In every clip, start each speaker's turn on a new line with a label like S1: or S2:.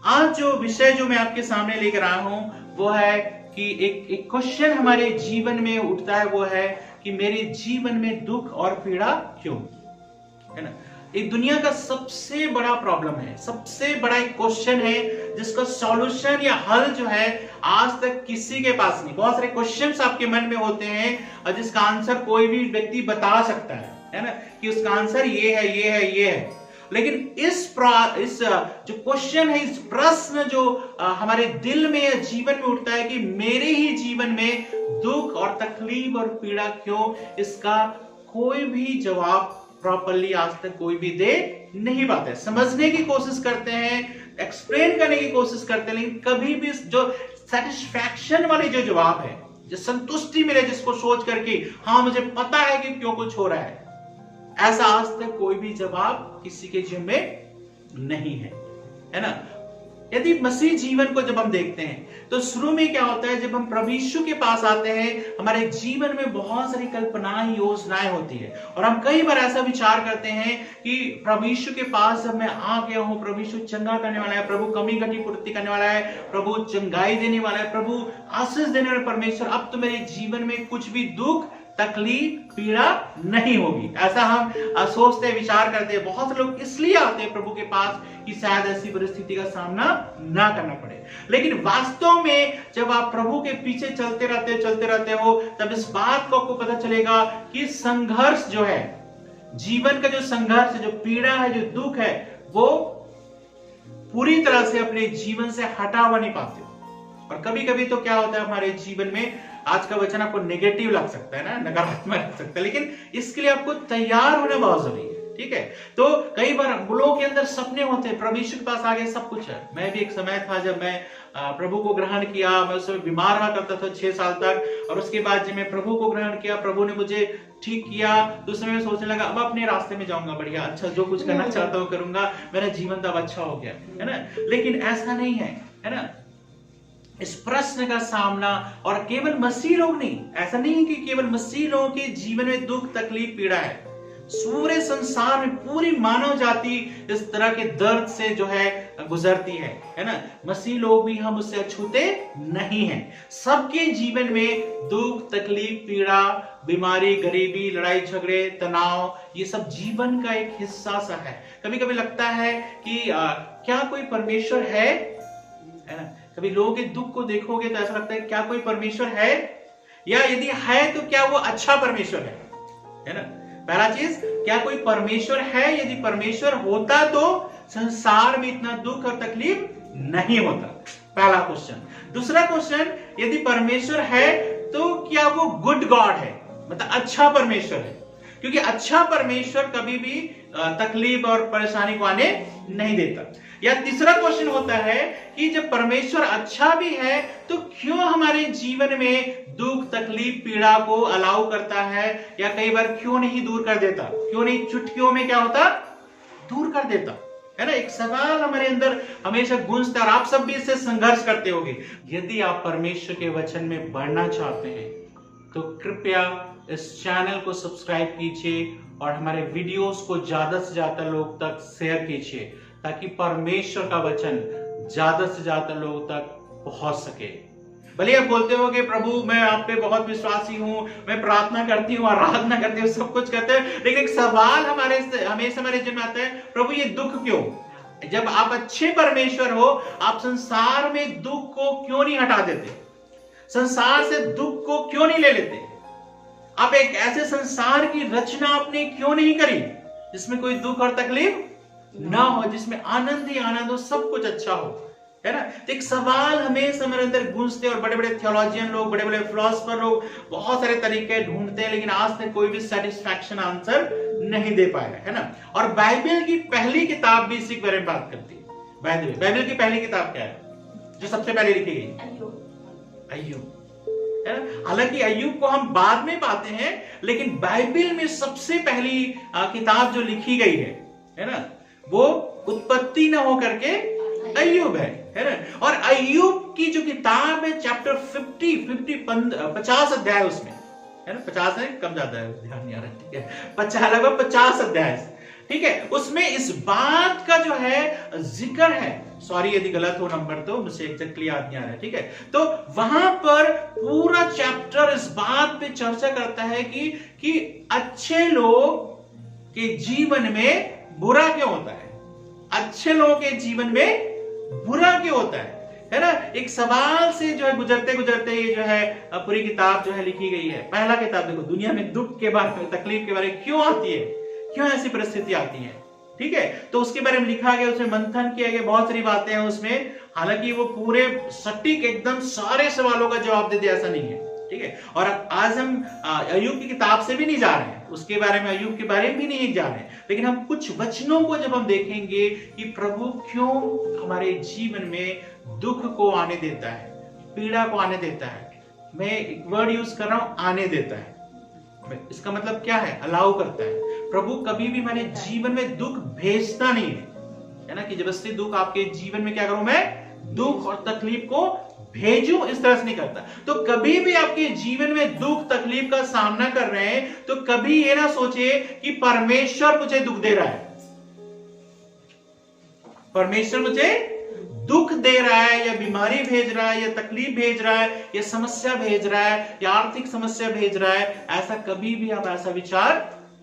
S1: आज जो विषय जो मैं आपके सामने लेकर आया हूं वो है कि एक क्वेश्चन हमारे जीवन में उठता है, वो है कि मेरे जीवन में दुख और पीड़ा क्यों, है ना। एक दुनिया का सबसे बड़ा प्रॉब्लम है, सबसे बड़ा एक क्वेश्चन है जिसका सॉल्यूशन या हल जो है आज तक किसी के पास नहीं। बहुत सारे क्वेश्चंस आपके मन में होते हैं और जिसका आंसर कोई भी व्यक्ति बता सकता है ना, कि उसका आंसर ये है, ये है, ये है। लेकिन इस जो क्वेश्चन है, इस प्रश्न जो हमारे दिल में या जीवन में उठता है कि मेरे ही जीवन में दुख और तकलीफ और पीड़ा क्यों, इसका कोई भी जवाब प्रॉपर्ली आज तक कोई भी दे नहीं पाते। समझने की कोशिश करते हैं, एक्सप्लेन करने की कोशिश करते हैं, लेकिन कभी भी जो सेटिस्फैक्शन वाली जो जवाब है, जो संतुष्टि मिले जिसको सोच करके हाँ मुझे पता है कि क्यों कुछ हो रहा है, ऐसा आज तक कोई भी जवाब किसी के जीवन में नहीं है ना। यदि मसीह जीवन को जब हम देखते हैं तो शुरू में क्या होता है, जब हम प्रभु यीशु के पास आते हैं, हमारे जीवन में बहुत सारी कल्पनाएं, योजनाएं होती है और हम कई बार ऐसा विचार करते हैं कि प्रभु यीशु के पास जब मैं आ गया हूं, प्रभु यीशु चंगा करने वाला है, प्रभु कमी घटी पूर्ति करने वाला है, प्रभु चंगाई देने वाला है, प्रभु आशीष देने वाला परमेश्वर, अब तो मेरे जीवन में कुछ भी दुख तकलीफ पीड़ा नहीं होगी। ऐसा हम सोचते विचार करते हैं। बहुत से लोग इसलिए आते हैं प्रभु के पास कि शायद ऐसी परिस्थिति का सामना ना करना पड़े। लेकिन वास्तव में जब आप प्रभु के पीछे चलते रहते हो तब इस बात को आपको पता चलेगा कि संघर्ष जो है, जीवन का जो संघर्ष है, जो पीड़ा है, जो दुख है, वो पूरी तरह से अपने जीवन से हटा हुआ नहीं पाते। और कभी कभी तो क्या होता है हमारे जीवन में, आज का वचन आपको नेगेटिव लग सकता है ना, नकारात्मक लग सकता है, लेकिन इसके लिए आपको तैयार होना बहुत जरूरी है। ठीक है, तो कई बार लोगों के अंदर सपने होते हैं, प्रभु यीशु के पास आगे सब कुछ है। मैं भी एक समय था जब मैं प्रभु को ग्रहण किया, मैं उस समय बीमार रहा करता था 6 साल तक, और उसके बाद जब मैं प्रभु को ग्रहण किया, प्रभु ने मुझे ठीक किया, तो उस समय मैं सोचने लगा अब अपने रास्ते में जाऊंगा, बढ़िया, अच्छा जो कुछ करना चाहता हूँ करूंगा, मेरा जीवन तब अच्छा हो गया, है ना। लेकिन ऐसा नहीं है ना। इस प्रश्न का सामना, और केवल मसीह लोग नहीं, ऐसा नहीं है कि केवल मसीह लोगों के जीवन में दुख तकलीफ पीड़ा है, पूरे संसार में पूरी मानव जाति इस तरह के दर्द से जो है गुजरती है ना। मसीह लोग भी हम उससे अछूते नहीं हैं। सबके जीवन में दुख तकलीफ पीड़ा बीमारी गरीबी लड़ाई झगड़े तनाव, ये सब जीवन का एक हिस्सा सा है। कभी कभी लगता है कि क्या कोई परमेश्वर है ना। कभी लोगों के दुख को देखोगे तो ऐसा लगता है क्या कोई परमेश्वर है, या यदि है तो क्या वो अच्छा परमेश्वर है ना। पहला चीज, क्या कोई परमेश्वर है, यदि परमेश्वर होता तो संसार में इतना दुख और तकलीफ नहीं होता, पहला क्वेश्चन। दूसरा क्वेश्चन, यदि परमेश्वर है तो क्या वो गुड गॉड है, मतलब अच्छा परमेश्वर है, क्योंकि अच्छा परमेश्वर कभी भी तकलीफ और परेशानी को आने नहीं देता। या तीसरा क्वेश्चन होता है कि जब परमेश्वर अच्छा भी है तो क्यों हमारे जीवन में दुख तकलीफ पीड़ा को अलाउ करता है, या कई बार क्यों नहीं दूर कर देता, क्यों नहीं चुटकियों में क्या होता, दूर कर देता, है ना। एक सवाल हमारे अंदर हमेशा गूंजता है और आप सब भी इससे संघर्ष करते होंगे। यदि आप परमेश्वर के वचन में बढ़ना चाहते हैं तो कृपया इस चैनल को सब्सक्राइब कीजिए और हमारे वीडियोस को ज्यादा से ज्यादा लोग तक शेयर कीजिए, ताकि परमेश्वर का वचन ज्यादा से ज्यादा लोगों तक पहुंच सके। भले आप बोलते हो कि प्रभु मैं आप पे बहुत विश्वासी हूं, मैं प्रार्थना करती हूँ, आराधना करती हूँ, सब कुछ करते हैं, लेकिन एक सवाल हमेशा हमारे जीवन में आता है, प्रभु ये दुख क्यों। जब आप अच्छे परमेश्वर हो, आप संसार में दुख को क्यों नहीं हटा देते, संसार से दुख को क्यों नहीं ले लेते। आप एक ऐसे संसार की रचना आपने क्यों नहीं करी जिसमें कोई दुख और तकलीफ ना हो, जिसमें आनंद ही आनंद हो, सब कुछ अच्छा हो, है ना। तो एक सवाल हमेशा मेरे अंदर गूंजते, और बड़े बड़े थियोलॉजियन लोग, बड़े बड़े फिलोसोफर लोग बहुत सारे तरीके ढूंढते हैं, लेकिन आज तक कोई भी सेटिस्फैक्शन आंसर नहीं दे पाया, है ना। और बाइबल की पहली किताब भी इसी के बारे में बात करती है। बाइबल की पहली किताब क्या है जो सबसे पहले लिखी गई? अय्यूब। हालांकि अय्यूब को हम बाद में पाते हैं, लेकिन बाइबल में सबसे पहली किताब जो लिखी गई है ना, वो उत्पत्ति न हो करके अय्यूब है ना। और अय्यूब की जो किताब है चैप्टर 50 अध्याय उसमें, है ना। 50 है, कम ज्यादा है, ध्यान नहीं आ रहा, ठीक है, लगभग 50 अध्याय ठीक है, उसमें इस बात का जो है जिक्र है, सॉरी यदि गलत हो नंबर तो मुझे एग्जैक्टली याद नहीं आ रहा है, ठीक है। तो वहां पर पूरा चैप्टर इस बात पे चर्चा करता है कि अच्छे लोग के जीवन में बुरा क्यों होता है, अच्छे लोगों के जीवन में बुरा क्यों होता है ना। एक सवाल से जो है गुजरते गुजरते ये जो है पूरी किताब जो है लिखी गई है। पहला किताब देखो, दुनिया में दुख के बारे में, तकलीफ के बारे में क्यों आती है, क्यों ऐसी परिस्थिति आती है, ठीक है। तो उसके बारे में लिखा गया, उसमें मंथन किया गया, बहुत सारी बातें हैं उसमें। हालांकि वो पूरे सटीक एकदम सारे सवालों का जवाब दे दे ऐसा नहीं है, ठीक है। और आज हम अय्यूब की किताब से भी नहीं जा रहे हैं, उसके बारे में, अय्यूब के बारे में भी नहीं जा रहे हैं, लेकिन हम कुछ वचनों को जब हम देखेंगे कि प्रभु क्यों हमारे जीवन में दुख को आने देता है, पीड़ा को आने देता है। मैं एक वर्ड यूज कर रहा हूं, आने देता है। इसका मतलब क्या है, अलाउ करता है। प्रभु कभी भी हमारे जीवन में दुख भेजता नहीं है ना, कि जबरदस्ती दुख आपके जीवन में क्या करूं मैं, दुख और तकलीफ को भेजूं, इस तरह से नहीं करता। तो कभी भी आपके जीवन में दुख तकलीफ का सामना कर रहे हैं तो कभी ये ना सोचे कि परमेश्वर मुझे दुख दे रहा है, परमेश्वर मुझे दुख दे रहा है या बीमारी भेज रहा है या तकलीफ भेज रहा है या समस्या भेज रहा है या आर्थिक समस्या भेज रहा है। ऐसा कभी भी आप ऐसा विचार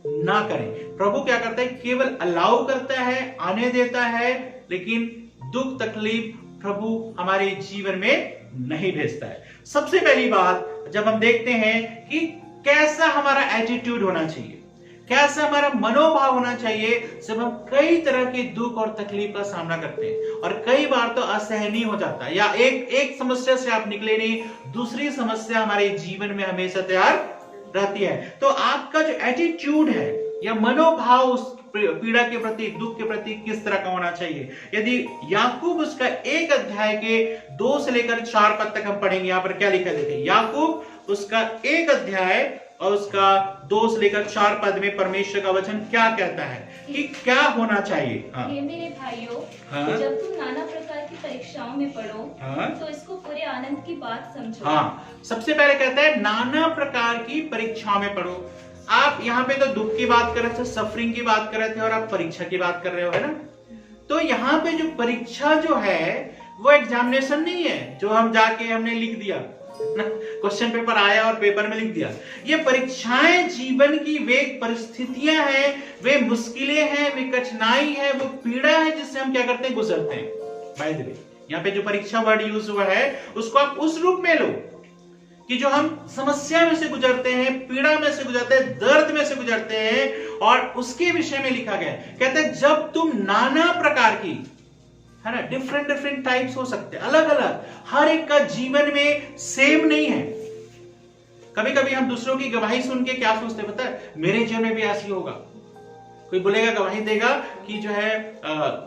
S1: ना करें। प्रभु क्या करता है, केवल अलाउ करता है, आने देता है, लेकिन दुख तकलीफ प्रभु हमारे जीवन में नहीं भेजता है। सबसे पहली बात जब हम देखते हैं कि कैसा हमारा एटीट्यूड होना चाहिए, कैसा हमारा मनोभाव होना चाहिए जब हम कई तरह के दुख और तकलीफ का सामना करते हैं, और कई बार तो असहनीय हो जाता है, या एक समस्या से आप निकले नहीं, दूसरी समस्या हमारे जीवन में हमेशा तैयार रहती है। तो आपका जो एटीट्यूड है या मनोभाव उस पीड़ा के प्रति, दुख के प्रति किस तरह का होना चाहिए। यदि याकूब उसका 1 अध्याय के 2 से लेकर 4 पद तक हम पढ़ेंगे, यहां पर क्या लिखा है देखिए। याकूब उसका 1 अध्याय और उसका 2 से लेकर 4 पद में परमेश्वर का वचन क्या कहता है कि क्या होना चाहिए। हाँ।
S2: हे मेरे भाइयों,
S1: हाँ।
S2: जब तुम नाना प्रकार की परीक्षाओं में पड़ो,
S1: हाँ।
S2: तो इसको पूरे आनंद की बात समझो।
S1: हाँ, सबसे पहले कहता है नाना प्रकार की परीक्षाओं में पड़ो। आप यहाँ पे तो दुख की बात कर रहे थे, सफरिंग की बात कर रहे थे, और आप परीक्षा की बात कर रहे हो, है ना। तो यहाँ पे जो परीक्षा जो है वो एग्जामिनेशन नहीं है जो हम जाके हमने लिख दिया, क्वेश्चन पेपर आया और पेपर में लिख दिया। ये परीक्षाएं जीवन की वे परिस्थितियां हैं, वे मुश्किलें हैं, वे कठिनाई है, वो पीड़ा है जिससे हम क्या करते हैं, गुजरते हैं। बाय द वे, यहाँ पे जो परीक्षा वर्ड यूज हुआ है उसको आप उस रूप में लो कि जो हम समस्या में से गुजरते हैं, पीड़ा में से गुजरते हैं, दर्द में से गुजरते हैं, और उसके विषय में लिखा गया है। कहते हैं जब तुम नाना प्रकार की, है ना, डिफरेंट टाइप्स हो सकते हैं, अलग अलग, हर एक का जीवन में सेम नहीं है। कभी कभी हम दूसरों की गवाही सुन के क्या सोचते हैं पता है, मेरे जीवन में भी ऐसी होगा। कोई बोलेगा, गवाही देगा कि जो है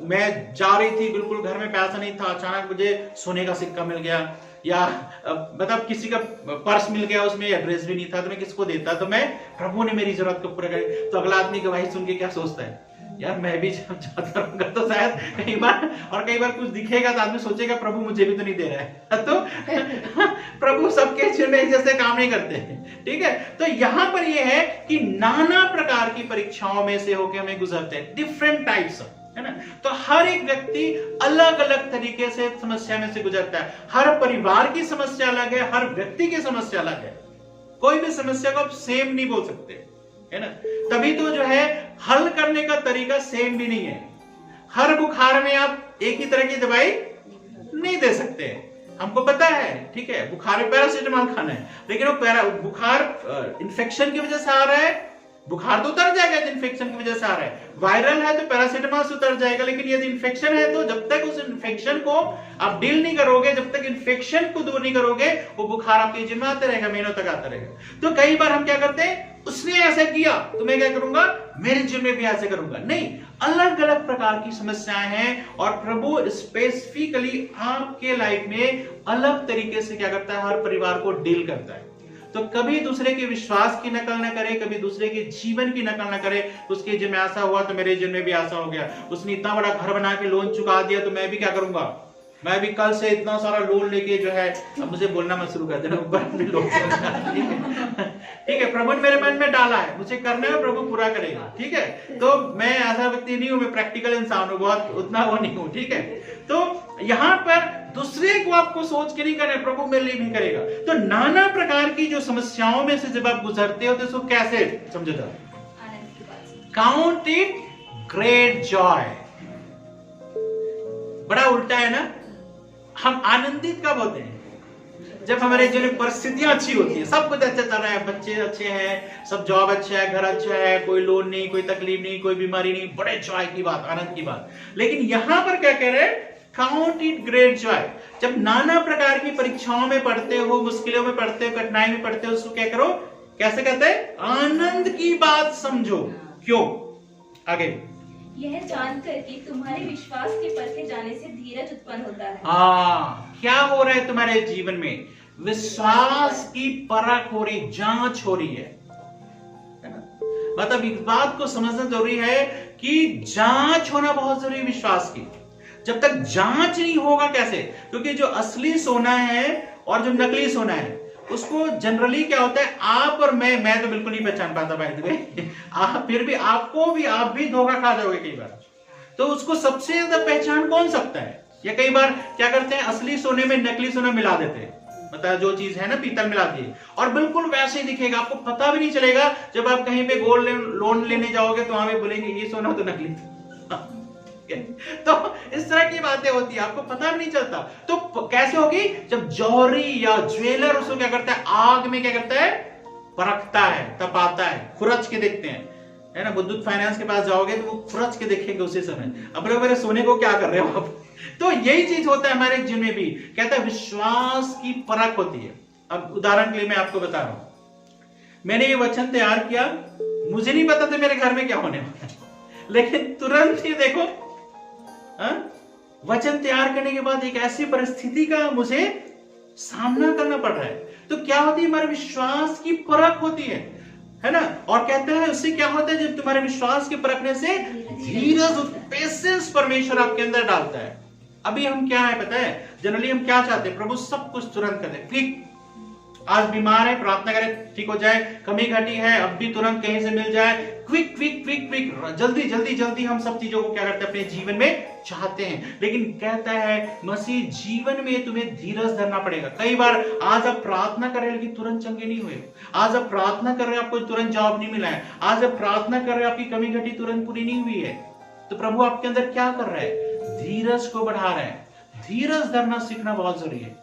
S1: मैं जा रही थी, बिल्कुल घर में पैसा नहीं था, अचानक मुझे सोने का सिक्का मिल गया, या मतलब किसी का पर्स मिल गया, उसमें एड्रेस भी नहीं था, तो मैं किसको देता, तो मैं, प्रभु ने मेरी जरूरत को पूरा कर। तो अगला आदमी गवाही सुन के क्या सोचता है, यार मैं भी जब जाता रहूंगा तो शायद कई बार कुछ दिखेगा तो आदमी सोचेगा प्रभु मुझे भी तो नहीं दे रहा है। तो प्रभु सबके जीवन में जैसे काम नहीं करते हैं, ठीक है। तो यहां पर यह है कि नाना प्रकार की परीक्षाओं में से होकर हमें गुजरते हैं, डिफरेंट टाइप्स, है ना। तो हर एक व्यक्ति अलग अलग तरीके से समस्या में से गुजरता है। हर परिवार की समस्या अलग है, हर व्यक्ति की समस्या अलग है। कोई भी समस्या को आप सेम नहीं बोल सकते, है ना। तभी तो जो है हल करने का तरीका सेम भी नहीं है। हर बुखार में आप एक ही तरह की दवाई नहीं दे सकते। हमको पता है, ठीक है, बुखार में पैरासीटामोल खाना है, लेकिन वो बुखार इन्फेक्शन की वजह से आ रहा है, बुखार तो उतर जाएगा यदि इन्फेक्शन की वजह से आ रहा है। वायरल है तो पैरासीटामोल से उतर जाएगा, लेकिन यदि इन्फेक्शन है तो जब तक उस इन्फेक्शन को आप डील नहीं करोगे, जब तक इन्फेक्शन को दूर नहीं करोगे, वो बुखार आपके जीवन में आते रहेगा, महीनों तक आता रहेगा। तो कई बार हम क्या करते हैं, उसने ऐसा किया तो मैं क्या करूंगा, मेरे जीवन में भी ऐसे करूंगा। नहीं, अलग अलग प्रकार की समस्याएं हैं, और प्रभु स्पेसिफिकली आपके लाइफ में अलग तरीके से क्या करता है, हर परिवार को डील करता है। तो कभी दूसरे के विश्वास की नकल न करे, कभी दूसरे के जीवन की नकल न करे। उसके जीवन में ऐसा हुआ तो मेरे जीवन में भी ऐसा हो गया, उसने इतना बड़ा घर बना के लोन चुका दिया तो मैं भी क्या करूंगा, मैं भी कल से इतना सारा लोन लेके जो है, अब मुझे बोलना मत शुरू कर देना, लोन ठीक है। प्रभु ने मेरे मन में डाला है, मुझे करना है, प्रभु पूरा करेगा, ठीक है। तो मैं ऐसा व्यक्ति नहीं हूं, मैं प्रैक्टिकल इंसान हूं, बहुत उतना वो नहीं हूं, ठीक है। तो यहाँ पर दूसरे को आपको सोच के नहीं करना, प्रभु मेरे लिए भी करेगा। तो नाना प्रकार की जो समस्याओं में से जब आप गुजरते हो तो इसको कैसे समझो, काउंट इट ग्रेट जॉय। बड़ा उल्टा है ना, हम आनंदित कब होते हैं? जब हमारे जीवन में परिस्थितियां अच्छी होती है, सब कुछ अच्छा चल रहा है, बच्चे अच्छे हैं, सब जॉब अच्छा है, घर अच्छा है, कोई लोन नहीं, कोई तकलीफ नहीं, कोई बीमारी नहीं, बड़े जॉय की बात, आनंद की बात। लेकिन यहां पर क्या कह रहे हैं? Count it great Joy. जब नाना प्रकार की परीक्षाओं में पढ़ते हो, मुश्किलों में पढ़ते हो, कठिनाई में पढ़ते हो, उसको क्या करो? कैसे कहते हैं? आनंद की बात समझो। क्यों? आगे,
S2: यह जानकर कि तुम्हारे विश्वास के परखे जाने से धीरज उत्पन्न होता है।
S1: क्या हो रहा है तुम्हारे जीवन में? विश्वास की परख हो रही, जांच हो रही है ना? मतलब इस बात को समझना जरूरी है कि जांच होना बहुत जरूरी है विश्वास की। जब तक जांच नहीं होगा कैसे? क्योंकि जो असली सोना है और जो नकली सोना है, उसको जनरली क्या होता है, आप और मैं तो बिल्कुल नहीं पहचान पाता भाई, आप फिर भी आप भी धोखा खा जाओगे कई बार। तो उसको सबसे ज्यादा पहचान कौन सकता है? या कई बार क्या करते हैं, असली सोने में नकली सोना मिला देते हैं, मतलब जो चीज है ना, पीतल मिला दिए, और बिल्कुल वैसे ही दिखेगा, आपको पता भी नहीं चलेगा। जब आप कहीं पे गोल्ड लोन लेने जाओगे तो वहां पे बोलेंगे ये सोना तो नकली था। तो इस तरह की बातें होती है, आपको पता भी नहीं चलता। तो कैसे होगी? जब जौहरी या ज्वेलर उसको क्या करता है, आग में क्या करता है, परखता है, तपाता है, खुरच के देखते हैं, है ना। मुथूट फाइनेंस के पास जाओगे तो वो खुरच के देखेंगे उसी समय, अपने मेरे सोने को क्या कर रहे हो आप। तो यही चीज होता है हमारे जीवन में भी, कहता है विश्वास की परख होती है। अब उदाहरण के लिए मैं आपको बता रहा हूं, मैंने ये वचन तैयार किया, मुझे नहीं पता था मेरे घर में क्या होने वाला है, लेकिन तुरंत ही देखो वचन तैयार करने के बाद एक ऐसी परिस्थिति का मुझे सामना करना पड़ रहा है। तो क्या होती है? हमारे विश्वास की परख होती है ना। और कहते हैं उससे क्या होता है, जब तुम्हारे विश्वास के परखने से धीरज, पेशेंस परमेश्वर आपके अंदर डालता है। अभी हम क्या है पता है, जनरली हम क्या चाहते हैं, प्रभु सब कुछ तुरंत कर दे, क्विक। आज बीमार है, प्रार्थना करें ठीक हो जाए, कमी घटी है, अब भी तुरंत कहीं से मिल जाए, क्विक क्विक क्विक क्विक, जल्दी जल्दी जल्दी हम सब चीजों को क्या करते हैं, अपने जीवन में चाहते हैं। लेकिन कहता है मसीह जीवन में तुम्हें धीरज धरना पड़ेगा। कई बार आज आप प्रार्थना कर रहे हैं लेकिन तुरंत चंगे नहीं हुए, आज आप प्रार्थना कर रहे हैं आपको तुरंत जवाब नहीं मिला है, आज आप प्रार्थना कर रहे हैं आपकी कमी घटी तुरंत पूरी नहीं हुई है। तो प्रभु आपके अंदर क्या कर रहा है? धीरज को बढ़ा रहा है। धीरज धरना सीखना बहुत जरूरी है।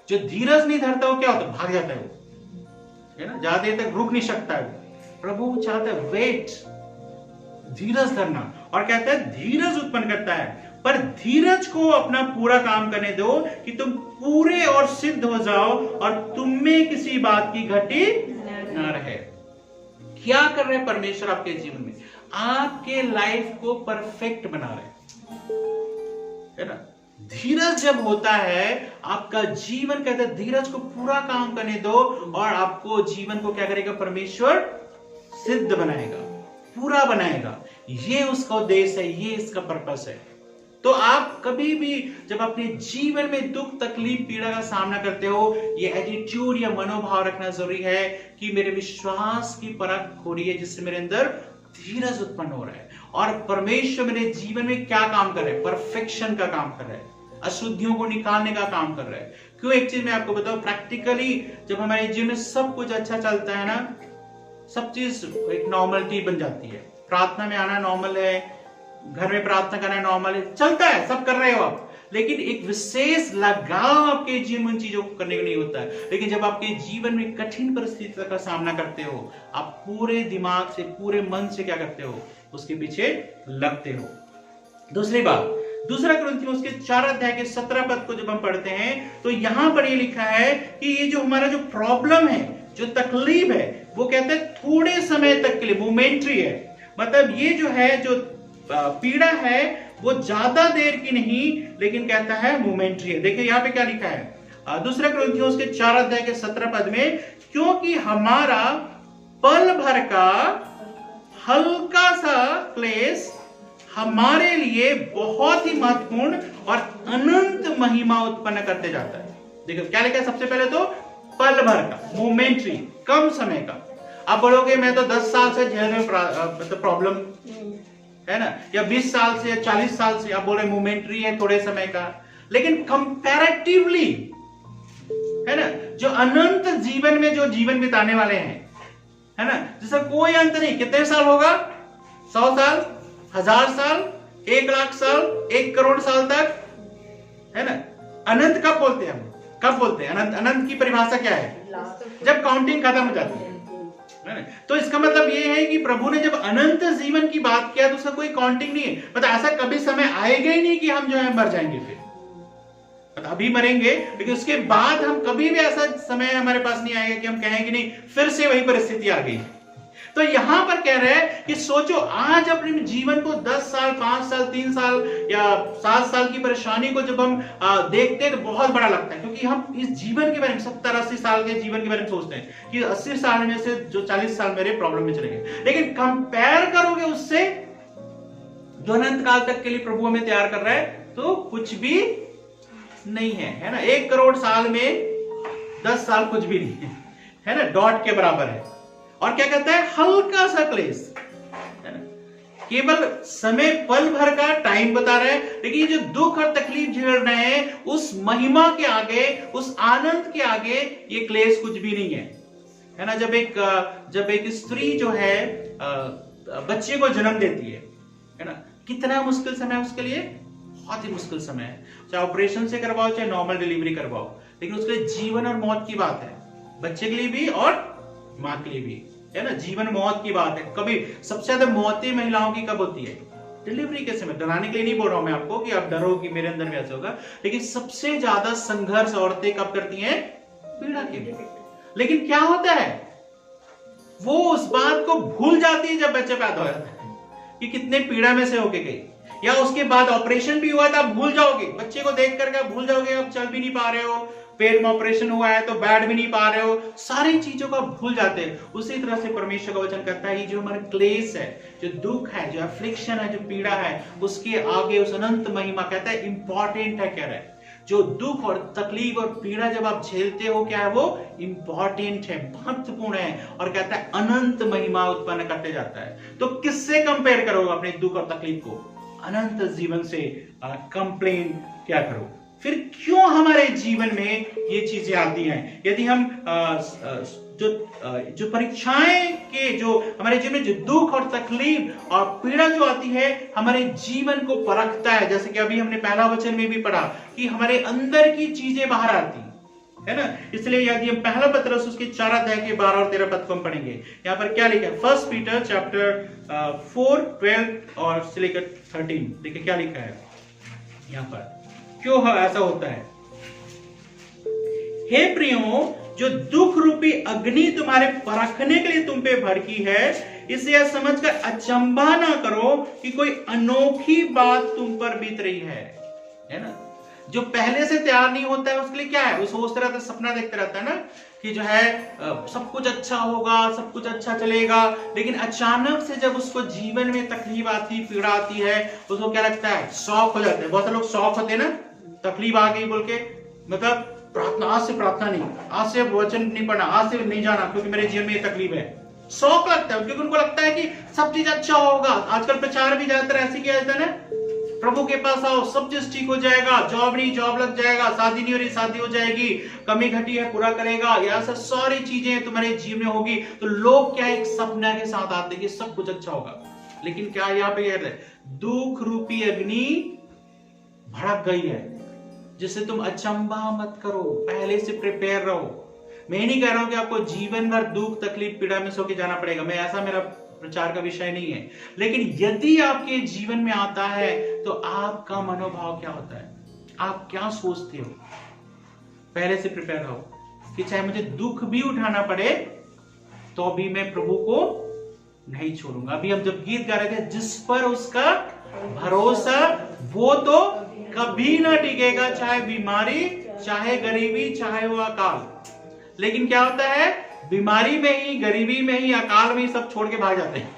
S1: जो धीरज नहीं धरता वो क्या होता है, भाग जाता है, वो है ना, ज्यादा देर तक रुक नहीं सकता है। प्रभु चाहता है वेट, धीरज धरना, और कहता है धीरज उत्पन्न करता है, पर धीरज को अपना पूरा काम करने दो कि तुम पूरे और सिद्ध हो जाओ और तुम में किसी बात की घटी न रहे। क्या कर रहे हैं परमेश्वर आपके जीवन में? आपके लाइफ को परफेक्ट बना रहे है ना। धीरज जब होता है आपका जीवन, कहते हैं धीरज को पूरा काम करने दो और आपको जीवन को क्या करेगा, परमेश्वर सिद्ध बनाएगा, पूरा बनाएगा। ये उसका उद्देश्य है, ये इसका पर्पस है। तो आप कभी भी जब अपने जीवन में दुख, तकलीफ, पीड़ा का सामना करते हो, ये एटीट्यूड या मनोभाव रखना जरूरी है कि मेरे विश्वास की परख हो रही है, जिससे मेरे अंदर धीरज उत्पन्न हो रहा है और परमेश्वर मेरे जीवन में क्या काम कर रहे हैं, परफेक्शन का काम कर रहे हैं, अशुद्धियों को निकालने का काम कर रहे हैं। क्यों? एक चीज मैं आपको बताऊं, प्रैक्टिकली जब हमारे जीवन में सब कुछ अच्छा चलता है ना, सब चीज एक नॉर्मलिटी बन जाती है। प्रार्थना में आना नॉर्मल है, घर में प्रार्थना करना नॉर्मल है, चलता है, सब कर रहे हो आप, लेकिन एक विशेष लगाव आपके जीवन में चीजों को करने को नहीं होता है। लेकिन जब आपके जीवन में कठिन परिस्थितियों का सामना करते हो, आप पूरे दिमाग से, पूरे मन से क्या करते हो, उसके पीछे लगते हो। दूसरी बात, दूसरा कुरिन्थियों उसके 4 अध्याय के 17 पद को जब हम पढ़ते हैं तो यहां पर ये लिखा है कि ये जो हमारा जो प्रॉब्लम है, जो तकलीफ है, वो कहते हैं थोड़े समय तक के लिए, मोमेंट्री है। मतलब ये जो है, जो पीड़ा है वो ज्यादा देर की नहीं, लेकिन कहता है मोमेंट्री है। देखिए यहाँ पे क्या लिखा है, दूसरा कुरिन्थियों उसके 4 अध्याय के 17 पद में, क्योंकि हमारा पल भर का हल्का सा क्लेश हमारे लिए बहुत ही महत्वपूर्ण और अनंत महिमा उत्पन्न करते जाता है। देखो क्या लिखा है, सबसे पहले तो पल भर का, मोमेंट्री, कम समय का। आप बोलोगे मैं तो 10 साल से झेल रहे मतलब प्रॉब्लम है ना, या 20 साल से या 40 साल से, आप बोल रहे मोमेंट्री है, थोड़े समय का। लेकिन कंपैरेटिवली है ना, जो अनंत जीवन में जो जीवन बिताने वाले हैं, है ना, जिसका कोई अंत नहीं। कितने साल होगा? 100 साल, 1000 साल, 1 लाख साल, 1 करोड़ साल तक, है ना। अनंत कब बोलते हैं हम? कब बोलते हैं अनंत? अनंत की परिभाषा क्या है? जब काउंटिंग खत्म हो जाती है ना। तो इसका मतलब ये है कि प्रभु ने जब अनंत जीवन की बात किया तो उसका कोई काउंटिंग नहीं है। मतलब ऐसा कभी समय आएगा ही नहीं कि हम जो है मर जाएंगे, फिर मतलब अभी मरेंगे, लेकिन उसके बाद हम कभी भी ऐसा समय हमारे पास नहीं आएगा कि हम कहेंगे नहीं फिर से वही परिस्थिति आ गई। तो यहां पर कह रहे हैं कि सोचो, आज अपने जीवन को 10 साल, 5 साल, 3 साल या 7 साल की परेशानी को जब हम देखते हैं तो बहुत बड़ा लगता है, क्योंकि हम इस जीवन के बारे में 70-80 साल के जीवन के बारे में सोचते हैं कि 80 साल में से जो 40 साल मेरे प्रॉब्लम में चले गए। लेकिन कंपेयर करोगे उससे जो अनंत काल तक के लिए प्रभु हमें तैयार कर रहा है, तो कुछ भी नहीं है ना। 1 करोड़ साल में 10 साल कुछ भी नहीं है ना, डॉट के बराबर है। और क्या कहता है? हल्का सा क्लेश, है ना, केवल समय पल भर का टाइम बता रहे हैं। लेकिन जो दुख और तकलीफ झेल रहे हैं, उस महिमा के आगे, उस आनंद के आगे ये क्लेश कुछ भी नहीं है ना। जब एक स्त्री जो है बच्चे को जन्म देती है ना, कितना मुश्किल समय उसके लिए, बहुत ही मुश्किल समय है। चाहे ऑपरेशन से करवाओ, चाहे नॉर्मल डिलीवरी करवाओ, लेकिन उसके लिए जीवन और मौत की बात है, बच्चे के लिए भी और मां के लिए भी, है ना। जीवन मौत की बात है। कभी सबसे ज्यादा मौतें महिलाओं की कब होती है? डिलीवरी के समय। डराने के लिए नहीं बोल रहा हूं मैं आपको कि आप डरो कि मेरे अंदर भी ऐसा होगा, लेकिन सबसे ज्यादा संघर्ष औरतें कब करती हैं? पीड़ा के लिए। लेकिन क्या होता है, वो उस बात को भूल जाती है जब बच्चा पैदा हो जाता है कि कितने पीड़ा में से होके गई, या उसके बाद ऑपरेशन भी हुआ था, आप भूल जाओगे, बच्चे को देख करके आप भूल जाओगे, आप चल भी नहीं पा रहे हो, पेट में ऑपरेशन हुआ है तो बैठ भी नहीं पा रहे हो, सारी चीजों को भूल जाते हैं। उसी तरह से परमेश्वर का वचन कहता है, जो हमारा क्लेश है, जो दुख है, जो एफ्लिक्शन है, जो पीड़ा है, उसके आगे उस अनंत महिमा, कहता है इंपॉर्टेंट है। कह रहा है जो दुख और तकलीफ और पीड़ा जब आप झेलते हो, क्या है वो? इंपॉर्टेंट है, महत्वपूर्ण है, और कहता है अनंत महिमा उत्पन्न करते जाता है। तो किससे कंपेयर करोगे अपने दुख और तकलीफ को? अनंत जीवन से कंप्लेन क्या करो? फिर क्यों हमारे जीवन में ये चीजें आती हैं? यदि हम जो परीक्षाएं के जो हमारे जीवन में जो दुख और तकलीफ और पीड़ा जो आती है, हमारे जीवन को परखता है। जैसे कि अभी हमने पहला वचन में भी पढ़ा कि हमारे अंदर की चीजें बाहर आती है ना। इसलिए यदि हम पहला पत्रस उसके 4 अध्याय के 12 और 13 पद को हम पढ़ेंगे, यहाँ पर क्या लिखा है? 1 पीटर चैप्टर 4, 12 और से लेकर 13, देखिए क्या लिखा है यहाँ पर। क्यों ऐसा होता है? हे प्रियो, जो दुख रूपी अग्नि तुम्हारे परखने के लिए तुम पे भड़की है, इसे यह समझकर अचंभा ना करो कि कोई अनोखी बात तुम पर बीत रही है ना। जो पहले से तैयार नहीं होता है उसके लिए क्या है? वो सोचता रहता है, सपना देखता रहता है ना कि जो है सब कुछ अच्छा होगा, सब कुछ अच्छा चलेगा, लेकिन अचानक से जब उसको जीवन में तकलीफ आती, पीड़ा आती है, उसको क्या लगता है? शॉक हो जाते हैं। बहुत सारे लोग शॉक होते हैं ना, तकलीफ आ गई बोल के, मतलब प्रार्थना, आज से प्रार्थना नहीं, आज से वचन नहीं पढ़ना, आज से नहीं जाना क्योंकि मेरे जीवन में ये तकलीफ है। शौक लगता है क्योंकि उनको लगता है कि सब चीज अच्छा होगा। आजकल प्रचार भी ज्यादातर ऐसे किया जाता है ना, प्रभु के पास आओ, सब चीज ठीक हो जाएगा, जॉब नहीं जॉब लग जाएगा, शादी नहीं हो रही शादी हो जाएगी, कमी घटी है पूरा करेगा, या ऐसा सारी चीजें तुम्हारे जीवन में होगी। तो लोग क्या एक सपना के साथ आते हैं कि सब कुछ अच्छा होगा, लेकिन क्या यहाँ पे दुख रूपी अग्नि भड़क गई है, जिससे तुम अचंभा मत करो, पहले से प्रिपेयर रहो। मैं नहीं कह रहा हूं कि आपको जीवन भर दुख तकलीफ पीड़ा में सो के जाना पड़ेगा, मैं ऐसा मेरा प्रचार का विषय नहीं है, लेकिन यदि आपके जीवन में आता है तो आपका मनोभाव क्या होता है, आप क्या सोचते हो? पहले से प्रिपेयर रहो कि चाहे मुझे दुख भी उठाना पड़े तो भी मैं प्रभु को नहीं छोड़ूंगा। अभी हम जब गीत गा रहे थे, जिस पर उसका भरोसा वो तो कभी ना टिकेगा, चाहे बीमारी, चाहे गरीबी, चाहे वो अकाल। लेकिन क्या होता है, बीमारी में ही, गरीबी में ही, अकाल में ही सब छोड़ के भाग जाते हैं,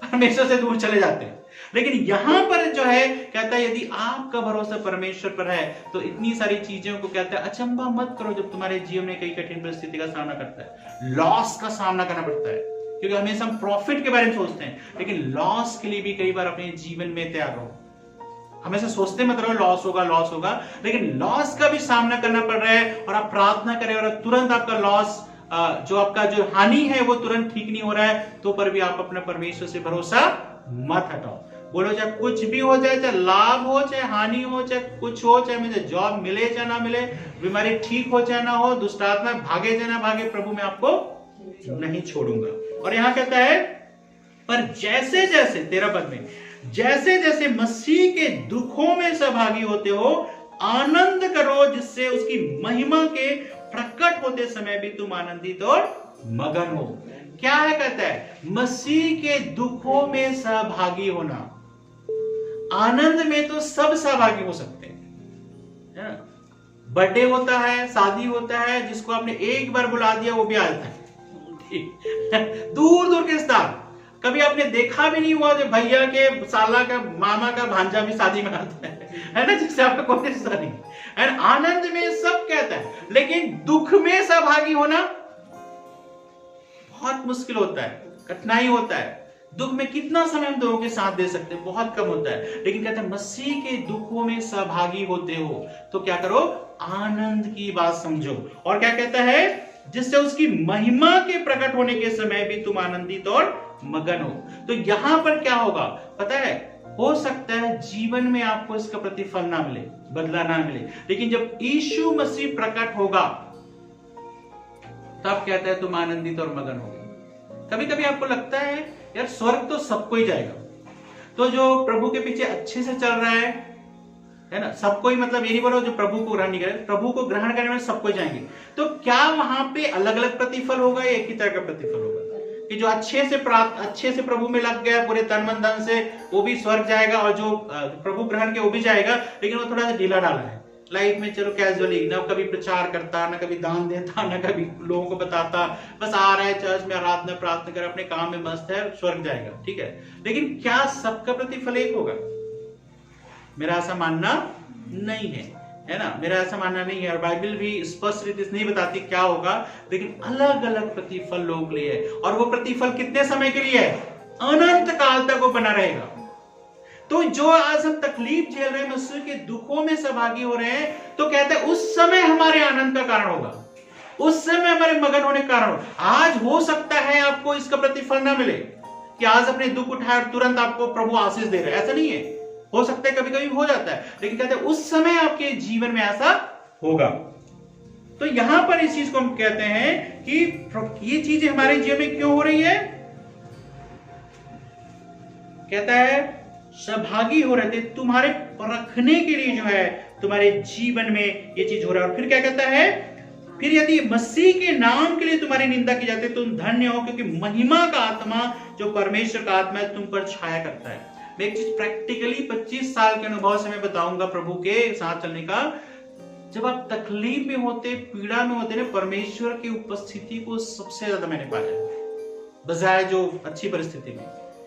S1: परमेश्वर से दूर चले जाते हैं। लेकिन यहां पर जो है कहता है यदि आपका भरोसा परमेश्वर पर है तो इतनी सारी चीजों को कहता है अचंभा मत करो जब तुम्हारे जीवन में कई कठिन परिस्थिति का सामना करता है, लॉस का सामना करना पड़ता है, क्योंकि हमेशा हम प्रॉफिट के बारे में सोचते हैं, लेकिन लॉस के लिए भी कई बार अपने जीवन में तैयार रहो। हमेशा सोचते मत रहो लॉस होगा, लेकिन लॉस का भी सामना करना पड़ रहा है और आप प्रार्थना करें और तुरंत आपका लॉस जो आपका जो हानि है वो तुरंत ठीक नहीं हो रहा है, तो पर भी आप अपना परमेश्वर से भरोसा मत हटाओ। बोलो चाहे कुछ भी हो जाए, चाहे लाभ हो चाहे हानि हो, चाहे कुछ हो, चाहे मुझे जॉब मिले चाहे ना मिले, बीमारी ठीक हो चाहे ना हो, दुष्टात्मा भागे चाहे ना भागे, प्रभु मैं आपको नहीं छोड़ूंगा। और यहां कहता है पर जैसे जैसे 13 पद में जैसे जैसे मसीह के दुखों में सहभागी होते हो आनंद करो, जिससे उसकी महिमा के प्रकट होते समय भी तुम आनंदित और मगन हो। क्या है कहता है मसीह के दुखों में सहभागी होना। आनंद में तो सब सहभागी हो सकते हैं, बर्थडे होता है, शादी होता है, जिसको आपने एक बार बुला दिया वो भी आ जाता है दूर दूर के रिश्तेदार, कभी आपने देखा भी नहीं हुआ जो भैया के साला का मामा का भांजा भी शादी में आता है ना, जिससे आपका कोई रिश्ता नहीं है। आनंद में सब कहता है, लेकिन दुख में सहभागी होना बहुत मुश्किल होता है, कठिनाई होता है। दुख में कितना समय हम दोनों के साथ दे सकते हैं, बहुत कम होता है, लेकिन कहते हैं मसीह के दुखों में सहभागी होते हो तो क्या करो, आनंद की बात समझो। और क्या कहता है जिससे उसकी महिमा के प्रकट होने के समय भी तुम आनंदित और मगन हो। तो यहां पर क्या होगा पता है, हो सकता है जीवन में आपको इसका प्रतिफल ना मिले, बदला ना मिले, लेकिन जब यीशु मसीह प्रकट होगा तब कहता है तुम आनंदित और मगन होगे। कभी कभी आपको लगता है यार स्वर्ग तो सबको ही जाएगा, तो जो प्रभु के पीछे अच्छे से चल रहा है ना, सबको ही, मतलब ये नहीं बोलो जो प्रभु को ग्रहण नहीं करे, प्रभु को ग्रहण करने में सबको जाएंगे, तो क्या वहां पे अलग अलग प्रतिफल होगा या एक ही तरह का प्रतिफल होगा? कि जो अच्छे से प्रभु में लग गया पूरे तन मन धन से, वो भी स्वर्ग जाएगा, और जो प्रभु ग्रहण के वो भी जाएगा, लेकिन वो थोड़ा सा ढीला ढाला है लाइफ में, चलो कैजुअली, ना कभी प्रचार करता, ना कभी दान देता, ना कभी लोगों को बताता, बस आ रहा है चर्च में आराधना प्रार्थना कर अपने काम में मस्त है, स्वर्ग जाएगा, ठीक है। लेकिन क्या सबका प्रतिफल एक होगा? मेरा ऐसा मानना नहीं है ना, मेरा ऐसा मानना नहीं है, और बाइबल भी स्पष्ट रीति से नहीं बताती क्या होगा, लेकिन अलग अलग प्रतिफल लोग लिए है, और वो प्रतिफल कितने समय के लिए है? अनंत काल तक वो बना रहेगा। तो जो आज हम तकलीफ झेल रहे हैं, मसीह के दुखों में सहभागी हो रहे हैं, तो कहते हैं उस समय हमारे आनंद का कारण होगा, उस समय हमारे मगन होने का कारण होगा। आज हो सकता है आपको इसका प्रतिफल ना मिले कि आज अपने दुख उठाए और तुरंत आपको प्रभु आशीष दे रहे हैं, ऐसा नहीं है, हो सकता है कभी कभी हो जाता है, लेकिन कहते हैं उस समय आपके जीवन में ऐसा होगा। तो यहां पर इस चीज को हम कहते हैं कि ये चीजें हमारे जीवन में क्यों हो रही है, कहता है सहभागी हो रहे थे तुम्हारे परखने के लिए, जो है तुम्हारे जीवन में ये चीज हो रहा है। और फिर क्या कहता है, फिर यदि मसीह के नाम के लिए तुम्हारी निंदा की जाती है तुम धन्य हो, क्योंकि महिमा का आत्मा जो परमेश्वर का आत्मा है तुम पर छाया करता है। मैं एक चीज प्रैक्टिकली 25 साल के अनुभव से मैं बताऊंगा प्रभु के साथ चलने का, जब आप तकलीफ में होते, पीड़ा में होते ना, परमेश्वर की उपस्थिति को सबसे ज्यादा मैंने पाया बजाय जो अच्छी परिस्थिति में,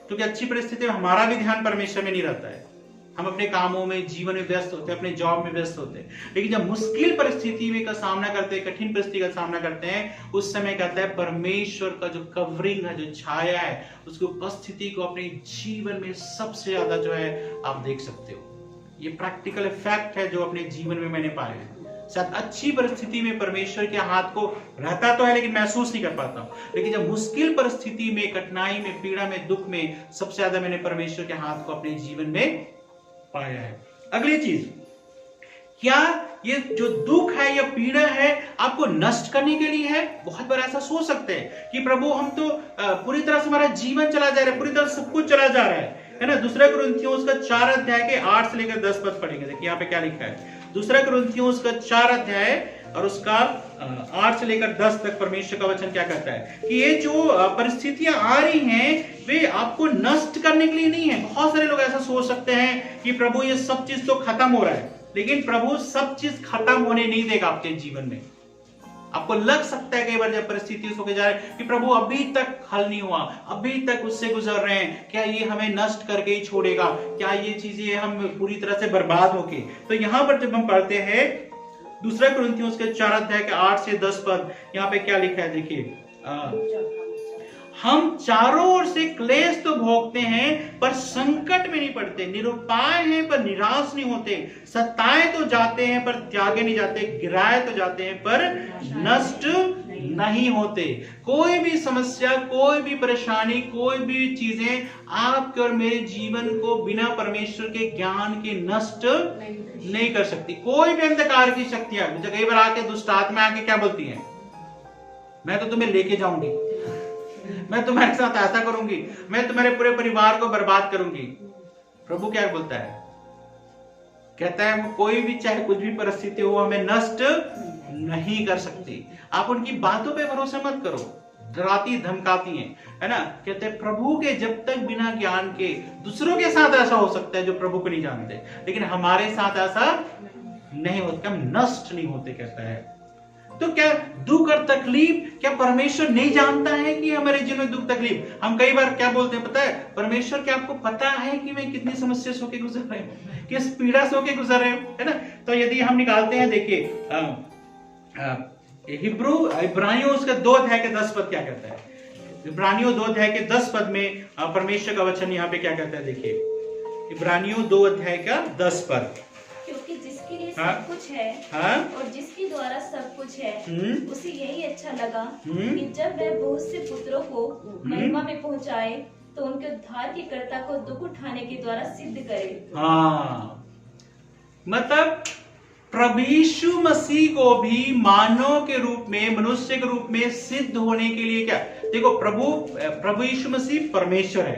S1: क्योंकि अच्छी परिस्थिति में हमारा भी ध्यान परमेश्वर में नहीं रहता है, हम अपने कामों में जीवन में व्यस्त होते हैं, अपने जॉब में व्यस्त होते हैं। लेकिन जब मुश्किल परिस्थिति में का सामना करते हैं, कठिन परिस्थिति का सामना करते हैं, उस समय कहता है परमेश्वर का जो कवरिंग है, जो छाया है, उसकी उपस्थिति को अपने जीवन में सबसे ज्यादा जो है आप देख सकते हो। ये प्रैक्टिकल इफेक्ट है जो अपने जीवन में मैंने पाया है। शायद अच्छी परिस्थिति में परमेश्वर के हाथ को रहता तो है लेकिन महसूस नहीं कर पाता हूं, लेकिन जब मुश्किल परिस्थिति में, कठिनाई में, पीड़ा में, दुख में, सबसे ज्यादा मैंने परमेश्वर के हाथ को अपने जीवन में पाया है। अगली चीज, क्या ये जो दुख है या पीड़ा है आपको नष्ट करने के लिए है? बहुत बार ऐसा सोच सकते हैं कि प्रभु हम तो पूरी तरह से हमारा जीवन चला जा रहा है, पूरी तरह से सब कुछ चला जा रहा है ना। दूसरा कुरिन्थियों उसका 4 अध्याय के 8 से लेकर 10 पद पढ़ेंगे। देखिए यहाँ पे क्या लिखा है, दूसरा कुरिन्थियों उसका 4 अध्याय और उसका 8 से लेकर 10 तक परमेश्वर का वचन क्या कहता है कि ये जो परिस्थितियां आ रही हैं वे आपको नष्ट करने के लिए नहीं है। बहुत सारे लोग ऐसा सोच सकते हैं कि प्रभु ये सब चीज तो खत्म हो रहा है, लेकिन प्रभु सब चीज खत्म होने नहीं देगा आपके जीवन में। आपको लग सकता है कई बार जब परिस्थिति होके जा रहे हैं कि प्रभु अभी तक हल नहीं हुआ, अभी तक उससे गुजर रहे हैं, क्या ये हमें नष्ट करके ही छोड़ेगा, क्या ये चीजें हम पूरी तरह से बर्बाद होके। तो यहाँ पर जब हम पढ़ते हैं 2 कुरिन्थियों के 4 अध्याय के 8 से 10 पद, यहाँ पे क्या लिखा है देखिए, हम चारों ओर से क्लेश तो भोगते हैं पर संकट में नहीं पड़ते, निरुपाय हैं पर निराश नहीं होते, सताए तो जाते हैं पर त्यागे नहीं जाते, गिराए तो जाते हैं पर नष्ट नहीं होते। कोई भी समस्या, कोई भी परेशानी, कोई भी चीजें आपके और मेरे जीवन को बिना परमेश्वर के ज्ञान के नष्ट नहीं कर सकती। कोई भी अंधकार की शक्तियां कई बार आके दुष्ट आत्मा आके क्या बोलती है, मैं तो तुम्हें लेके जाऊंगी, मैं तुम्हारे साथ ऐसा करूंगी, मैं तुम्हारे पूरे परिवार को बर्बाद करूंगी। प्रभु क्या बोलता है, कहता है वो कोई भी चाहे कुछ भी परिस्थिति हो हमें नष्ट नहीं कर सकती। आप उनकी बातों पे भरोसा मत करो, डराती धमकाती हैं, है ना। कहते हैं प्रभु के जब तक बिना ज्ञान के, दूसरों के साथ ऐसा हो सकता है जो प्रभु को नहीं जानते, लेकिन हमारे साथ ऐसा नहीं होता, हम नष्ट नहीं होते, कहता है। तो क्या दुख और तकलीफ, क्या परमेश्वर नहीं जानता है कि हमारे जीवन में दुख तकलीफ? हम कई बार क्या बोलते हैं पता है, परमेश्वर क्या आपको पता है कि मैं कितनी समस्या से होके गुजर रहे हूं, किस पीड़ा से होके गुजर रहे हूं, है ना। तो यदि हम निकालते हैं, देखिए इब्रानियों उसका 2 अध्याय के 10 पद क्या कहता है। इब्रानियों 2 अध्याय के 10 पद में परमेश्वर का वचन यहाँ पे क्या कहता है, देखिए इब्रानियों 2 अध्याय का 10 पद,
S2: क्योंकि जिसके लिए सब कुछ है और जिसके द्वारा सब कुछ है, उसे यही अच्छा लगा कि जब वह बहुत से पुत्रों को महिमा में पहुंचाए तो उनके उद्धार के कर्ता को दुख उठाने के द्वारा सिद्ध करे।
S1: हाँ, मतलब प्रभु यीशु मसीह को भी मानव के रूप में, मनुष्य के रूप में सिद्ध होने के लिए क्या, देखो प्रभु यीशु मसीह परमेश्वर है,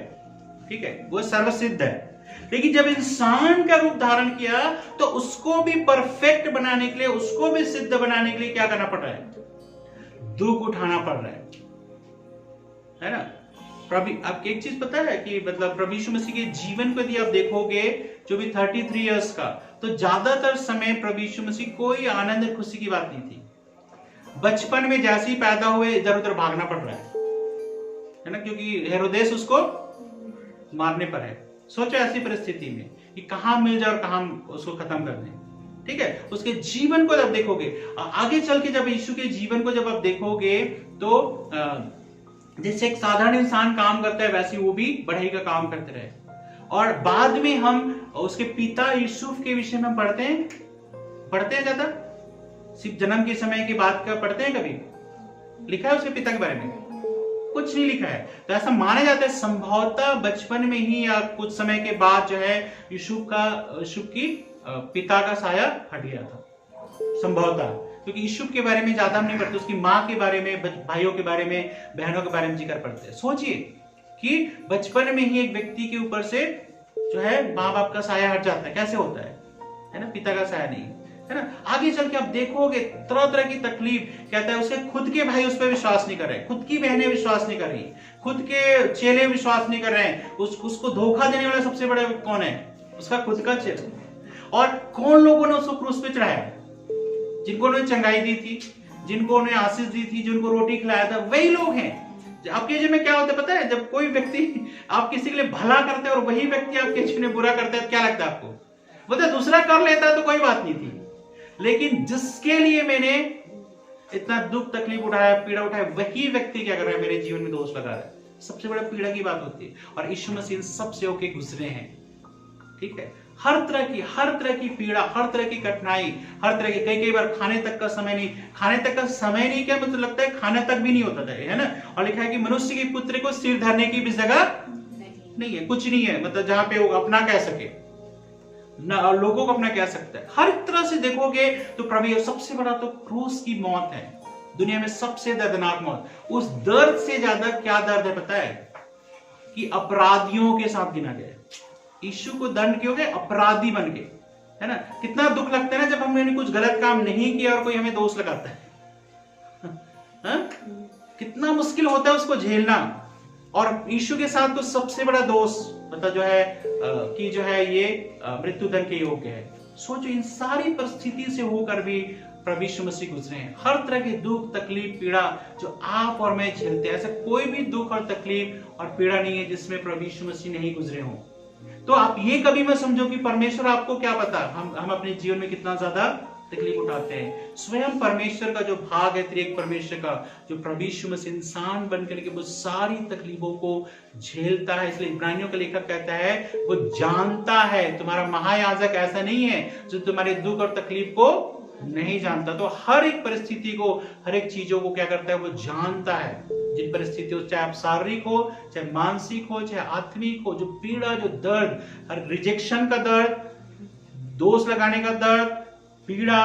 S1: ठीक है, वो सर्वसिद्ध है, लेकिन जब इंसान का रूप धारण किया तो उसको भी परफेक्ट बनाने के लिए, उसको भी सिद्ध बनाने के लिए क्या करना पड़ रहा है, दुख उठाना पड़ रहा है ना। प्रभु आपको एक चीज पता है कि मतलब प्रभु यीशु मसीह के जीवन को यदि आप देखोगे, जो भी 33 इयर्स का, तो ज्यादातर समय प्रभु यीशु मसीह कोई आनंद खुशी की बात नहीं थी। बचपन में जैसे ही पैदा हुए इधर उधर भागना पड़ रहा है ना, क्योंकि हेरोदेस उसको मारने पर है। सोचो ऐसी परिस्थिति में कि कहां मिल जाए और कहां उसको खत्म कर दें, ठीक है। उसके जीवन को जब देखोगे, आगे चल के जब यीशु के जीवन को जब आप देखोगे तो जैसे एक साधारण इंसान काम करता है वैसे वो भी बढ़ाई का काम करते रहे। और बाद में हम उसके पिता यूसुफ के विषय में पढ़ते हैं ज्यादा, सिर्फ जन्म के समय की बात का पढ़ते हैं, कभी लिखा है उसके पिता के बारे में? कुछ नहीं लिखा है। तो ऐसा माना जाता है संभवतः बचपन में ही या कुछ समय के बाद जो है यूसुफ की पिता का साया हट गया था, संभवतः, क्योंकि यूसुफ के बारे में ज्यादा हम नहीं पढ़ते, उसकी माँ के बारे में, भाइयों के बारे में, बहनों के बारे में जिक्र पढ़ते हैं। सोचिए कि बचपन में ही एक व्यक्ति के ऊपर से जो है माँ बाप का साया हट जाता है, कैसे होता है ना, पिता का साया नहीं, है ना। आगे चल के आप देखोगे तरह तरह की तकलीफ, कहता है उसके खुद के भाई उस पर विश्वास नहीं कर रहे, खुद की बहनें विश्वास नहीं कर रही, खुद के चेले विश्वास नहीं कर रहे हैं, उसको धोखा देने वाला सबसे बड़ा कौन है, उसका खुद का चेला। और कौन लोगों ने उसको क्रूस पे चढ़ाया, जिनको उन्होंने चंगाई दी थी, जिनको उन्हें आशीष दी थी, जिनको रोटी खिलाया था, वही लोग हैं। आपके जीवन में क्या होता है पता है, जब कोई व्यक्ति आप किसी के लिए भला करते हैं और वही व्यक्ति आपके जीवन में बुरा करता है, क्या लगता है आपको? बोलते दूसरा कर लेता है तो कोई बात नहीं थी, लेकिन जिसके लिए मैंने इतना दुख तकलीफ उठाया, पीड़ा उठाया, वही व्यक्ति क्या कर रहा है, मेरे जीवन में दोष लगा रहा है। सबसे बड़ा पीड़ा की बात होती है, और यीशु मसीह सबसे होके गुजरे हैं, ठीक है। हर तरह की पीड़ा, हर तरह की कठिनाई, हर तरह की, कई बार खाने तक का समय नहीं, क्या मतलब लगता है खाने तक भी नहीं होता था, है ना। और लिखा है कि मनुष्य के पुत्र को सिर धरने की भी जगह नहीं है, कुछ नहीं है, मतलब जहां पे वो अपना कह सके ना, लोगों को अपना कह सकता है। हर तरह से देखोगे तो प्रभु, सबसे बड़ा तो क्रूस की मौत है, दुनिया में सबसे दर्दनाक मौत। उस दर्द से ज्यादा क्या दर्द है पता है, कि अपराधियों के साथ गिना गया। यीशु को दंड किए गए, अपराधी बन गए, है ना। कितना दुख लगता है ना जब हमने कुछ गलत काम नहीं किया और कोई हमें दोष लगाता है, कितना मुश्किल होता है उसको झेलना। और यीशु के साथ तो सबसे बड़ा दोष मतलब जो है कि जो है ये मृत्यु दंड के योग्य है। सोचो इन सारी परिस्थिति से होकर भी प्रभु यीशु मसीह गुजरे हैं। हर तरह के दुख, तकलीफ, पीड़ा जो आप और मैं झेलते हैं, ऐसा कोई भी दुख और तकलीफ और पीड़ा नहीं है जिसमें प्रभु यीशु मसीह नहीं गुजरे हों। तो आप ये कभी मत समझो कि परमेश्वर, आपको क्या पता हम अपने जीवन में कितना ज्यादा तकलीफ उठाते हैं। स्वयं परमेश्वर का जो भाग है, त्रिएक परमेश्वर का, जो प्रभु यीशु मसीह इंसान बनकर के वो सारी तकलीफों को झेलता है। इसलिए इब्रानियों का लेखक कहता है वो जानता है। तुम्हारा महायाजक ऐसा नहीं है जो तुम्हारे दुख और तकलीफ को नहीं जानता। तो हर एक परिस्थिति को, हर एक चीजों को क्या करता है, वो जानता है। जिन परिस्थितियों, चाहे आप शारीरिक हो, चाहे मानसिक हो, चाहे आत्मिक हो, जो पीड़ा, जो दर्द, हर रिजेक्शन का दर्द, दोष लगाने का दर्द, पीड़ा,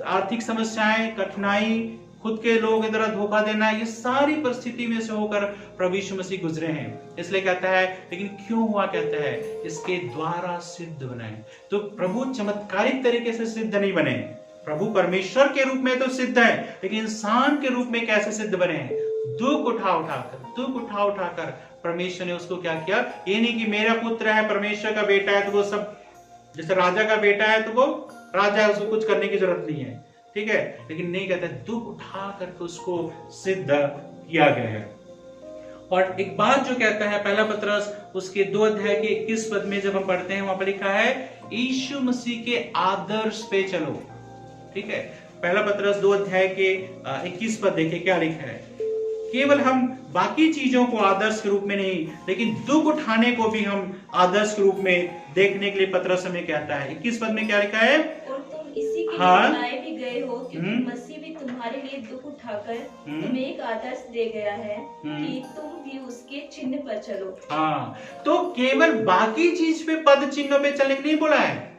S1: आर्थिक समस्याएं, कठिनाई, खुद के लोगों की तरह धोखा देना, ये सारी परिस्थिति में से होकर प्रभु यीशु मसीह गुजरे हैं। इसलिए कहता है, लेकिन क्यों हुआ, कहता है इसके द्वारा सिद्ध बने। तो प्रभु चमत्कारिक तरीके से सिद्ध नहीं बने। प्रभु परमेश्वर के रूप में तो सिद्ध है, लेकिन इंसान के रूप में कैसे सिद्ध बने हैं? दुख उठा उठाकर परमेश्वर ने उसको क्या किया। ये नहीं कि मेरा पुत्र है, परमेश्वर का बेटा है, तो वो सब, जैसे राजा का बेटा है तो वो राजा है, उसको कुछ करने की जरूरत नहीं है, ठीक है। लेकिन नहीं, कहता है दुख उठा करके उसको सिद्ध किया गया है। और एक बात जो कहता है पहला पतरस उसके 2 अध्याय के 21 पद में जब हम पढ़ते हैं, वहां पर लिखा है यीशु मसीह के आदर्श पे चलो, ठीक है। पहला पतरस 2 अध्याय के 21 पद देखे क्या लिखा है। केवल हम बाकी चीजों को आदर्श के रूप में नहीं, लेकिन दुख उठाने को भी हम आदर्श के रूप में देखने के लिए पतरस हमें कहता है। 21 पद में क्या लिखा है,
S2: और तुम इसी के लिए बनाए भी गए हो, क्योंकि मसीह भी तुम्हारे लिए दुख उठाकर तुम्हें एक आदर्श दे गया है कि तुम भी उसके चिन्ह पर चलो। हाँ,
S1: तो केवल बाकी चीज पे, पद चिन्हों पे चलने के नहीं बोला है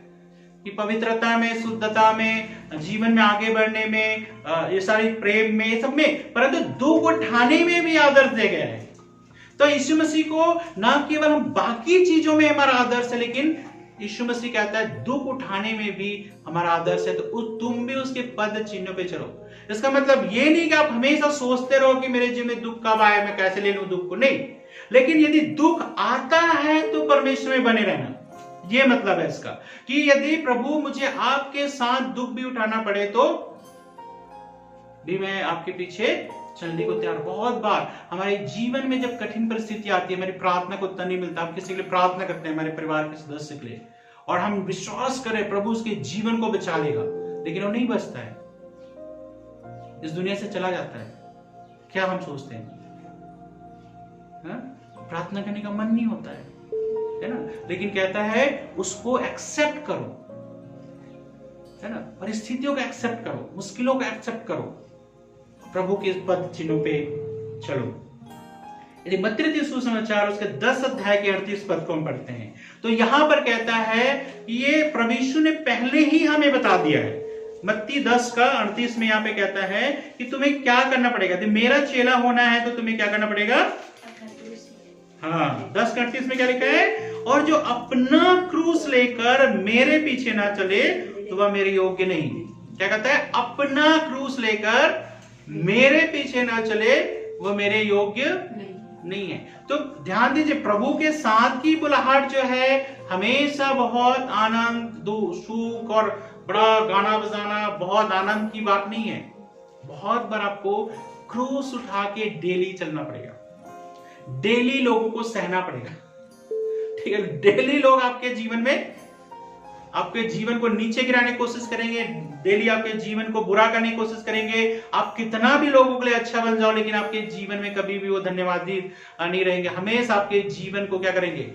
S1: कि पवित्रता में, शुद्धता में, जीवन में आगे बढ़ने में, ये सारी प्रेम में, सब में, परंतु दुख उठाने में भी आदर्श दे गया है। तो यीशु मसीह को ना केवल हम बाकी चीजों में हमारा आदर्श है, लेकिन यीशु मसीह कहता है दुख उठाने में भी हमारा आदर्श है। तो तुम भी उसके पद चिन्हों पे चलो। इसका मतलब ये नहीं कि आप हमेशा सोचते रहो कि मेरे जीवन में दुख कब आए, मैं कैसे ले लूं दुख को, नहीं। लेकिन यदि दुख आता है तो परमेश्वर में बने रहना, ये मतलब है इसका, कि यदि प्रभु मुझे आपके साथ दुख भी उठाना पड़े तो भी मैं आपके पीछे चलने को तैयार। बहुत बार हमारे जीवन में जब कठिन परिस्थिति आती है, हमारी प्रार्थना को उत्तर नहीं मिलता, हम किसी के लिए प्रार्थना करते हैं, हमारे परिवार के सदस्य के लिए, और हम विश्वास करें प्रभु उसके जीवन को बचा लेगा, लेकिन वो नहीं बचता है, इस दुनिया से चला जाता है। क्या हम सोचते हैं? प्रार्थना करने का मन नहीं होता है ना। लेकिन कहता है उसको एक्सेप्ट करो, है ना, परिस्थितियों को एक्सेप्ट करो, मुश्किलों को एक्सेप्ट करो, प्रभु के पद चिन्हों पे चलो। यदि मत्ती सुसमाचार उसके 10 अध्याय के 38 पद को हम पढ़ते हैं, तो यहां पर कहता है ये प्रभु यीशु ने पहले ही हमें बता दिया है। मत्ती 10 का 38 में यहाँ पे कहता है कि तुम्हें क्या करना पड़ेगा, यदि मेरा चेला होना है तो तुम्हें क्या करना पड़ेगा। हाँ, 10 का 38 में क्या लिखा है, और जो अपना क्रूस लेकर मेरे पीछे ना चले तो वह मेरे योग्य नहीं। क्या कहता है, अपना क्रूस लेकर मेरे पीछे ना चले वह मेरे योग्य नहीं है। तो ध्यान दीजिए, प्रभु के साथ की बुलाहट जो है हमेशा बहुत आनंद, सुख और बड़ा गाना बजाना, बहुत आनंद की बात नहीं है। बहुत बार आपको क्रूस उठा के डेली चलना पड़ेगा, डेली लोगों को सहना पड़ेगा, ठीक है। डेली लोग आपके जीवन में आपके जीवन को नीचे गिराने की कोशिश करेंगे, डेली आपके जीवन को बुरा करने की कोशिश करेंगे। आप कितना भी लोगों के लिए अच्छा बन जाओ, लेकिन आपके जीवन में कभी भी वो धन्यवादी नहीं रहेंगे। हमेशा आपके जीवन को क्या करेंगे,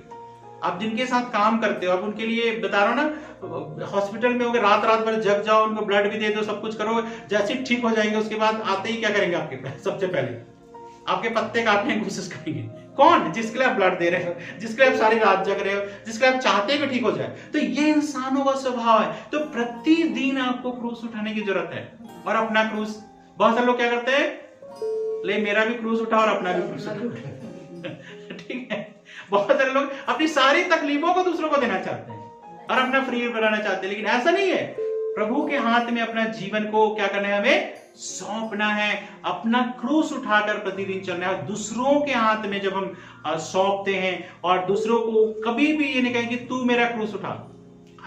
S1: आप जिनके साथ काम करते हो, आप उनके लिए बता रहा हूं ना, हॉस्पिटल में होंगे, रात रात भर जग जाओ, उनको ब्लड भी दे दो, सब कुछ करो, जैसे ठीक हो जाएंगे उसके बाद आते ही क्या करेंगे, आपके सबसे पहले आपके पत्ते काटने की कोशिश करेंगे। कौन? जिसके लिए आप ब्लड दे रहे हो, जिसके लिए आप सारी रात जग रहे हो, जिसके लिए आप चाहते हो कि ठीक हो जाए। तो ये इंसानों का स्वभाव है। तो प्रतिदिन आपको क्रूस उठाने की जरूरत है, और अपना क्रूस, बहुत सारे लोग क्या करते हैं, ले मेरा भी क्रूस उठा और अपना भी क्रूस उठा, ठीक है। बहुत सारे लोग अपनी सारी तकलीफों को दूसरों को देना चाहते हैं और अपना फ्री बनाना चाहते हैं, लेकिन ऐसा नहीं है। प्रभु के हाथ में अपना जीवन को क्या करना है, हमें सौंपना है, अपना क्रूस उठाकर प्रतिदिन चलना है। दूसरों के हाथ में जब हम सौंपते हैं और दूसरों को कभी भी ये नहीं कहेंगे तू मेरा क्रूस उठा,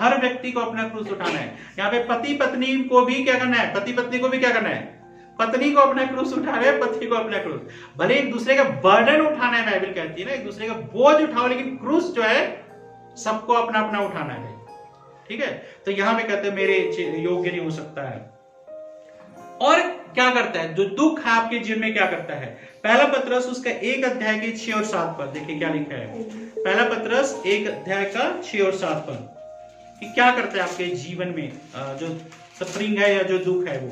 S1: हर व्यक्ति को अपना क्रूस उठाना है। यहाँ पे पति पत्नी को भी क्या करना है, पति पत्नी को भी क्या करना है, पत्नी को अपना क्रूस उठाना है, पति को अपना क्रूस। भले एक दूसरे का बर्डन उठाना है, बाइबल कहती है ना, एक दूसरे का बोझ उठाओ, लेकिन क्रूस जो है सबको अपना अपना उठाना है। ठीक है, तो यहां पे कहते हैं मेरे योग्य नहीं हो सकता है। और क्या करता है, जो दुख है आपके जीवन में क्या करता है, पहला पत्रस उसका 1 अध्याय के 6 और 7 पद देखिए क्या लिखा है। पहला पत्रस 1 अध्याय का 6 और 7 पद कि क्या करता है आपके जीवन में जो सफरिंग है या जो दुख है। वो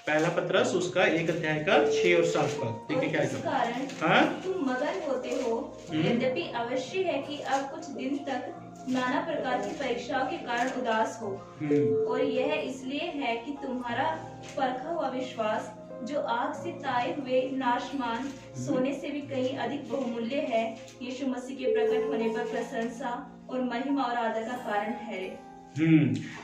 S1: पहला पत्रस उसका 1 अध्याय का 6 और 7 पद देखिए क्या
S2: है। तुम मगन होते हो, यद्यपि अवश्य है कि अब कुछ दिन तक नाना प्रकार की परीक्षाओं के कारण उदास हो, और यह इसलिए है कि तुम्हारा परखा हुआ विश्वास, जो आग से ताए हुए नाशमान सोने से भी कहीं अधिक बहुमूल्य है, यीशु मसीह के प्रकट होने पर प्रशंसा और महिमा और आदर का कारण ठहरे।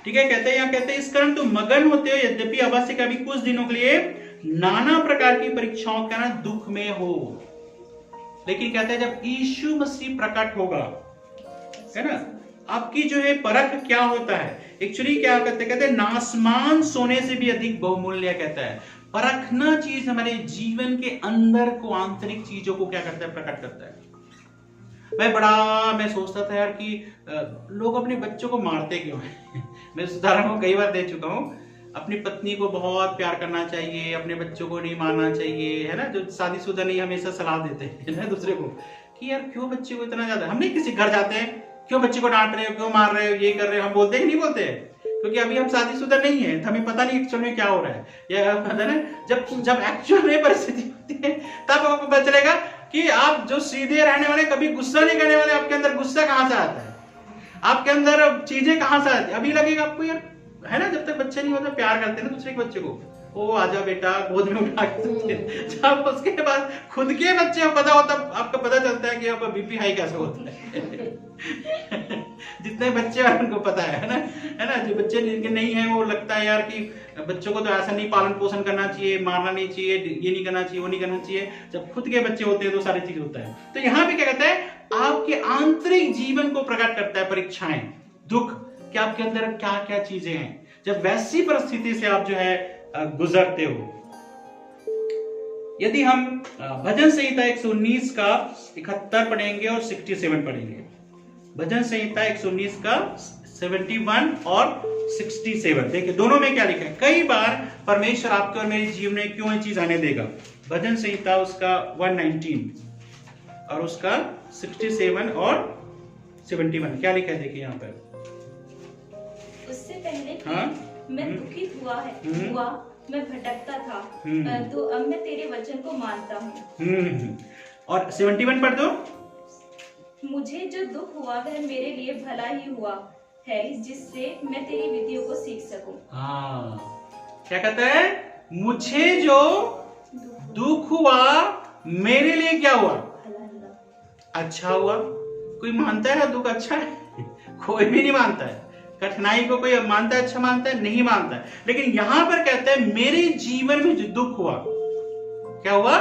S1: ठीक है, कहते हैं यहाँ कहते हैं इस कारण तुम मगन होते हो, यद्यपि अवश्य कभी कुछ दिनों के लिए नाना प्रकार की परीक्षाओं के कारण दुख में हो, लेकिन कहते हैं जब यीशु मसीह प्रकट होगा, है ना, आपकी जो है परख क्या होता है, एक्चुअली क्या कहते हैं नासमान सोने से भी अधिक बहुमूल्य। कहता है परखना चीज हमारे जीवन के अंदर को, आंतरिक चीजों को क्या करता है, प्रकट करता है। मैं सोचता था यार कि लोग अपने बच्चों को मारते क्यों हैं। मैं इस उदाहरण को कई बार दे चुका हूँ। अपनी पत्नी को बहुत प्यार करना चाहिए, अपने बच्चों को नहीं मारना चाहिए, है ना। जो शादीशुदा नहीं हमेशा सलाह देते हैं ना दूसरे को कि यार क्यों बच्चे को इतना ज्यादा, हम नहीं किसी घर जाते हैं क्यों बच्चे को डांट रहे हो, क्यों मार रहे हो, ये कर रहे हो, हम बोलते हैं कि नहीं बोलते हैं, क्योंकि अभी हम शादीशुदा नहीं है, हमें पता नहीं एक्चुअल में क्या हो रहा है। या पता ना जब एक्चुअल में परिस्थिति होती है तब आपको पता चलेगा कि आप जो सीधे रहने वाले, कभी गुस्सा नहीं करने वाले, आपके अंदर गुस्सा कहां से आता है, आपके अंदर चीजें कहां से आती है। अभी लगेगा आपको यार, है ना, जब तक बच्चे नहीं होते प्यार करते हैं ना दूसरे के बच्चे को, ओ आजा बेटा गोद में उठा के, जब उसके बाद खुद के बच्चे को पता होता, आपको पता चलता है कि आपका बीपी हाई कैसे होता है। जितने बच्चे हैं उनको पता है ना। जो बच्चे जिनके नहीं है वो लगता है यार कि बच्चों को तो ऐसा नहीं पालन पोषण करना चाहिए, मारना नहीं चाहिए, ये नहीं करना चाहिए, वो नहीं करना चाहिए। जब खुद के बच्चे होते हैं तो सारी चीज होता है। तो यहाँ पे क्या कहता है, आपके आंतरिक जीवन को प्रकट करता है परीक्षाएं, दुख, कि आपके अंदर क्या क्या चीजें हैं। जब वैसी परिस्थिति से आप जो है गुजरते हो। यदि हम भजन संहिता 119 का 71 पढ़ेंगे और 67 पढ़ेंगे, भजन संहिता 119 का 71 और 67, देखिए दोनों में क्या लिखा है। कई बार परमेश्वर आपके और मेरे जीवन में क्यों ये चीज आने देगा। भजन संहिता उसका 119 और उसका 67 और 71 क्या लिखा है, देखिए यहाँ पर।
S2: उससे पहले कि मैं दुखित हुआ, मैं भटकता था, तो अब मैं तेरे वचन को मानता हूँ।
S1: और 71 पढ़ दो।
S2: मुझे जो दुख हुआ वह मेरे लिए भला ही हुआ है, जिससे मैं तेरी विधियों को सीख सकूं।
S1: क्या कहता है, मुझे जो दुख हुआ मेरे लिए क्या हुआ, अच्छा हुआ। कोई मानता है दुख अच्छा है? कोई भी नहीं मानता है। कठिनाई को कोई मानता है अच्छा मानता है? नहीं मानता है। लेकिन यहां पर कहता है मेरे जीवन में जो दुख हुआ क्या हुआ,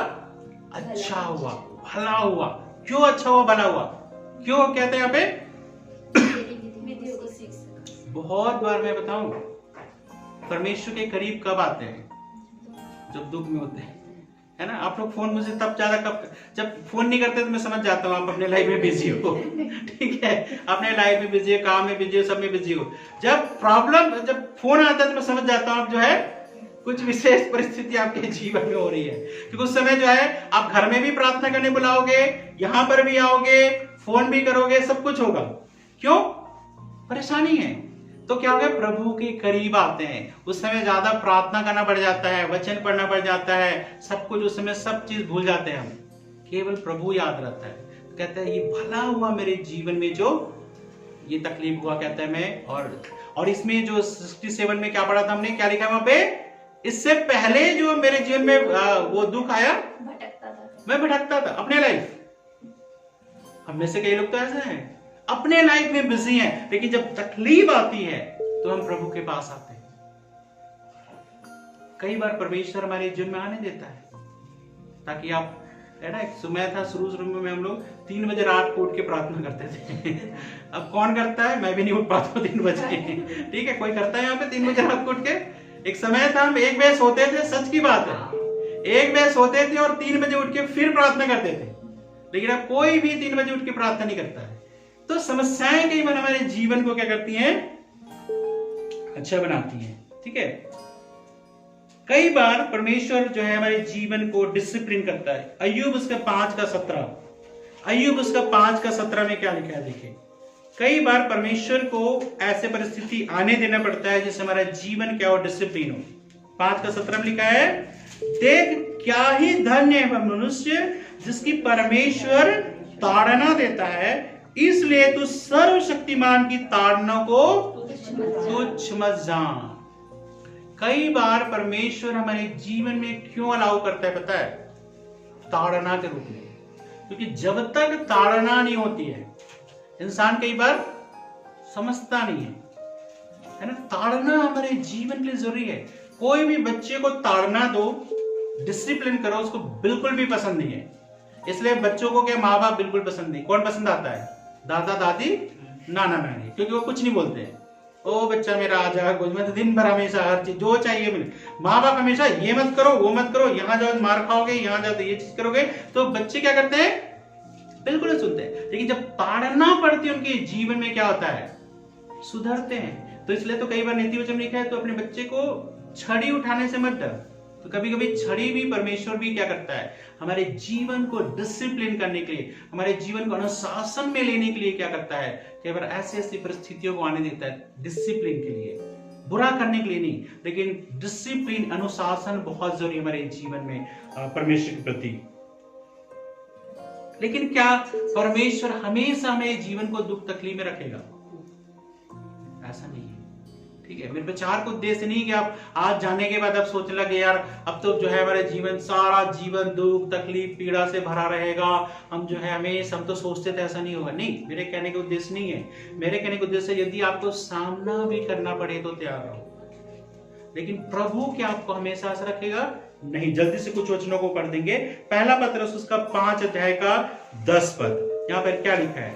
S1: अच्छा हुआ, भला हुआ। क्यों अच्छा हुआ, भला हुआ, क्यों कहते हैं यहाँ पे, बहुत बार मैं बताऊं, परमेश्वर के करीब कब आते हैं, जब दुख में होते हैं, है ना। आप लोग फोन मुझे तब ज्यादा कब, जब फोन नहीं करते तो मैं समझ जाता हूँ आप अपने लाइफ में बिजी हो। ठीक है, अपने लाइफ में बिजी हो, काम में बिजी हो, सब में बिजी हो। जब प्रॉब्लम, जब फोन आता है तो मैं समझ जाता हूँ आप जो है कुछ विशेष परिस्थिति आपके जीवन में हो रही है। क्योंकि उस समय जो है आप घर में भी प्रार्थना करने बुलाओगे, यहाँ पर भी आओगे, फोन भी करोगे, सब कुछ होगा। क्यों, परेशानी है। तो क्या हो गया, प्रभु के करीब आते हैं, उस समय ज्यादा प्रार्थना करना पड़ जाता है, वचन पढ़ना पड़ जाता है, सब कुछ उस समय सब चीज भूल जाते हैं हम, केवल प्रभु याद रहता है। तो कहता है ये भला हुआ मेरे जीवन में जो ये तकलीफ हुआ, कहता है मैं। और इसमें जो 67 में क्या पढ़ा था हमने, क्या लिखा वहां पे, इससे पहले जो मेरे जीवन में वो दुख आया, मैं भटकता था अपने लाइफ। हम में से कई लोग तो ऐसे हैं, अपने लाइफ में बिजी हैं, लेकिन जब तकलीफ आती है तो हम प्रभु के पास आते हैं। कई बार परमेश्वर हमारे जीवन में आने देता है ताकि आप है ना। एक समय था शुरू में हम लोग 3 बजे रात को उठ के प्रार्थना करते थे। अब कौन करता है? मैं भी नहीं उठ पाता 3 बजे। ठीक है, कोई करता है यहाँ पे 3 बजे रात को उठ के? एक समय था हम 1 बजे सोते थे, सच की बात है, 1 बजे सोते थे और 3 बजे उठ के फिर प्रार्थना करते थे। लेकिन अब कोई भी 3 बजे उठ के प्रार्थना नहीं करता है। तो समस्याएं कई बार हमारे जीवन को क्या करती हैं? अच्छा बनाती हैं। ठीक है, कई बार परमेश्वर जो है हमारे जीवन को डिसिप्लिन करता है। अय्यूब उसका 5:17, अय्यूब उसका 5:17 में क्या लिखा है देखिए। कई बार परमेश्वर को ऐसे परिस्थिति आने देना पड़ता है जिससे हमारा जीवन क्या हो? डिसिप्लिन हो। 5:17 में लिखा है, देख क्या ही धन्य है वह मनुष्य जिसकी परमेश्वर ताड़ना देता है, इसलिए तू सर्वशक्तिमान की ताड़ना को तुच्छ मत जान। कई बार परमेश्वर हमारे जीवन में क्यों अलाउ करता है पता है? ताड़ना के रूप में। क्योंकि जब तक ताड़ना नहीं होती है, इंसान कई बार समझता नहीं है ना। ताड़ना हमारे जीवन के लिए जरूरी है। कोई भी बच्चे को ताड़ना दो, डिसिप्लिन करो, उसको बिल्कुल भी पसंद नहीं है। इसलिए बच्चों को क्या माँ बाप बिल्कुल पसंद नहीं। कौन पसंद आता है? दादा दादी, नाना नानी, क्योंकि वो कुछ नहीं बोलते हैं। ओ बच्चा मेरा आ जा गोद में, तो दिन भर हमेशा हर चीज जो चाहिए मिले। माँ बाप हमेशा ये मत करो, वो मत करो, यहाँ जाओ मार खाओगे, यहाँ जाओ तो ये चीज करोगे। तो बच्चे क्या करते हैं? बिल्कुल नहीं सुनते हैं। लेकिन जब ताड़ना पड़ती है उनके जीवन में क्या होता है? सुधरते हैं। तो इसलिए तो कई बार नीति वचन लिखा है, तो अपने बच्चे को छड़ी उठाने से मत डर। तो कभी कभी छड़ी भी परमेश्वर भी क्या करता है? हमारे जीवन को डिसिप्लिन करने के लिए, हमारे जीवन को अनुशासन में लेने के लिए क्या करता है? कई बार ऐसी ऐसी परिस्थितियों को आने देता है डिसिप्लिन के लिए, बुरा करने के लिए नहीं, लेकिन डिसिप्लिन, अनुशासन बहुत जरूरी हमारे जीवन में परमेश्वर के प्रति। लेकिन क्या परमेश्वर हमेशा हमें जीवन को दुख तकलीफ में रखेगा? ऐसा नहीं है। ठीक है, मेरे विचार को उद्देश्य नहीं कि आप आज जाने के बाद आप सोचने लगे यार अब तो जो है हमारे जीवन, सारा जीवन दुख तकलीफ पीड़ा से भरा रहेगा, हम जो है हमेशा हम तो सोचते थे ऐसा नहीं होगा। नहीं, मेरे कहने का उद्देश्य नहीं है। मेरे कहने का उद्देश्य यदि आपको सामना भी करना पड़े तो तैयार रहो। लेकिन प्रभु क्या आपको हमेशा ऐसा रखेगा? नहीं। जल्दी से कुछ वचनों को पढ़ देंगे। पहला पत्रस उसका 5:10 यहाँ पर क्या लिखा है?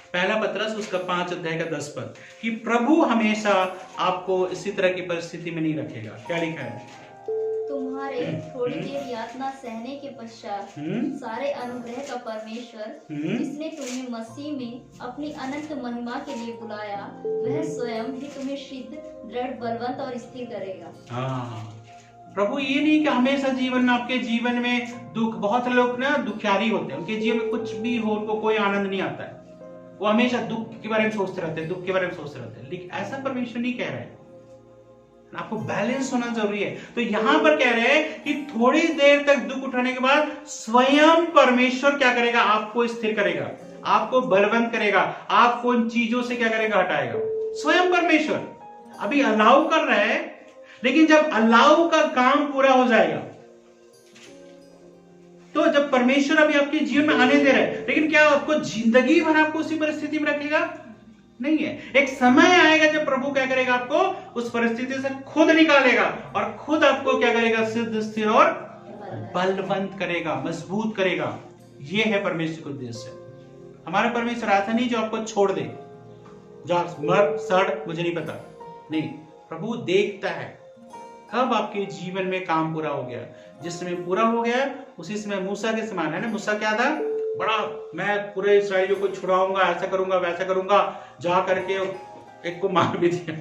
S1: पहला पत्रस उसका 5:10 कि प्रभु हमेशा आपको इसी तरह की परिस्थिति में नहीं रखेगा। क्या लिखा है?
S2: तुम्हारे थोड़ी देर यातना सहने के पश्चात सारे अनुग्रह का परमेश्वर जिसने तुम्हें मसीह में अपनी अनंत महिमा के लिए बुलाया, वह स्वयं भी तुम्हें सिद्ध, दृढ़, बलवंत और स्थिर करेगा। हाँ,
S1: प्रभु ये नहीं कि हमेशा जीवन में, आपके जीवन में दुख, बहुत लोग ना दुखियारी होते हैं, उनके जीवन में कुछ भी हो उनको कोई आनंद नहीं आता है, वो हमेशा दुख के बारे में सोचते रहते हैं, दुख के बारे में सोचते रहते हैं। लेकिन ऐसा परमेश्वर नहीं कह रहे हैं। आपको बैलेंस होना जरूरी है। तो यहां पर कह रहे हैं कि थोड़ी देर तक दुख उठाने के बाद स्वयं परमेश्वर क्या करेगा? आपको स्थिर करेगा, आपको बलवंत करेगा, आपको उन चीजों से क्या करेगा? हटाएगा। स्वयं परमेश्वर अभी अलाउ कर रहा है, लेकिन जब अलाउ का काम पूरा हो जाएगा, तो जब परमेश्वर अभी आपके जीवन में आने दे रहा है, लेकिन क्या आपको जिंदगी भर आपको उसी परिस्थिति में रखेगा? नहीं है। एक समय आएगा जब प्रभु क्या करेगा? आपको उस परिस्थिति से खुद निकालेगा और खुद आपको क्या करेगा? सिद्ध, स्थिर और बलवंत करेगा, मजबूत करेगा। ये है परमेश्वर का उद्देश्य। हमारा परमेश्वर ऐसा नहीं जो आपको छोड़ दे, जा मर सड़, मुझे नहीं पता। नहीं, प्रभु देखता है कब आपके जीवन में काम पूरा हो गया। जिस समय पूरा हो गया उसी समय मूसा के समान है ना। मूसा क्या था? बड़ा, मैं पूरे इस्राएलियों को छुड़ाऊंगा, ऐसा करूंगा, वैसा करूंगा, जा करके एक को मार भी दिया।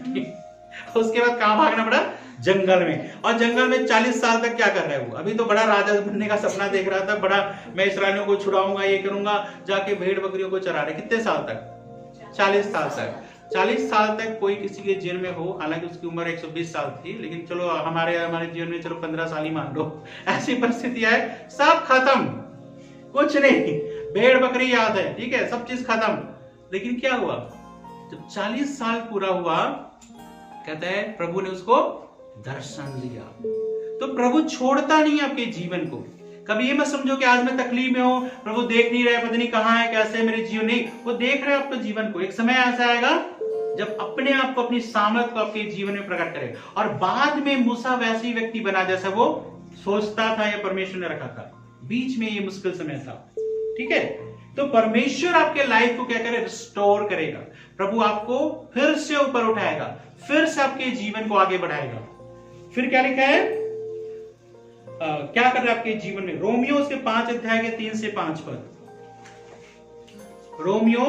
S1: उसके बाद कहां भागना पड़ा? जंगल में। और जंगल में 40 साल तक क्या कर रहा है वो? अभी तो बड़ा राजा बनने का सपना देख रहा था, बड़ा मैं इस्राएलियों को छुड़ाऊंगा, ये करूंगा, जाके भेड़ बकरियों को चरा रहे। कितने साल तक? 40 साल तक। 40 साल तक कोई किसी के जेल में हो, हालांकि उसकी उम्र 120 साल थी, लेकिन चलो हमारे जीवन में चलो 15 साल ही मान लो। ऐसी परिस्थिति है, सब खत्म, कुछ नहीं, भेड़ बकरी याद है, ठीक है, सब चीज खत्म। लेकिन क्या हुआ? जब 40 साल पूरा हुआ, कहता है प्रभु ने उसको दर्शन दिया। तो प्रभु छोड़ता नहीं आपके जीवन को। कभी ये मत समझो कि आज मैं तकलीफ में हूं, प्रभु देख नहीं रहे, पता नहीं कहां है, कैसे है मेरे जीवन। नहीं, वो देख रहे हैं आपके जीवन को। एक समय ऐसा आएगा जब अपने आप को, अपनी सामर्थ को आपके जीवन में प्रकट करेगा। और बाद में मूसा वैसे ही व्यक्ति बना जैसा वो सोचता था या परमेश्वर ने रखा था। बीच में ये मुश्किल समय था, ठीक है। तो परमेश्वर आपके लाइफ को क्या करे, रिस्टोर करेगा। प्रभु आपको फिर से ऊपर उठाएगा, फिर से आपके जीवन को आगे बढ़ाएगा। फिर क्या लिखा है, क्या कर रहा है आपके जीवन में? रोमियो उसके 5 अध्याय के 3 से 5 पद। रोमियो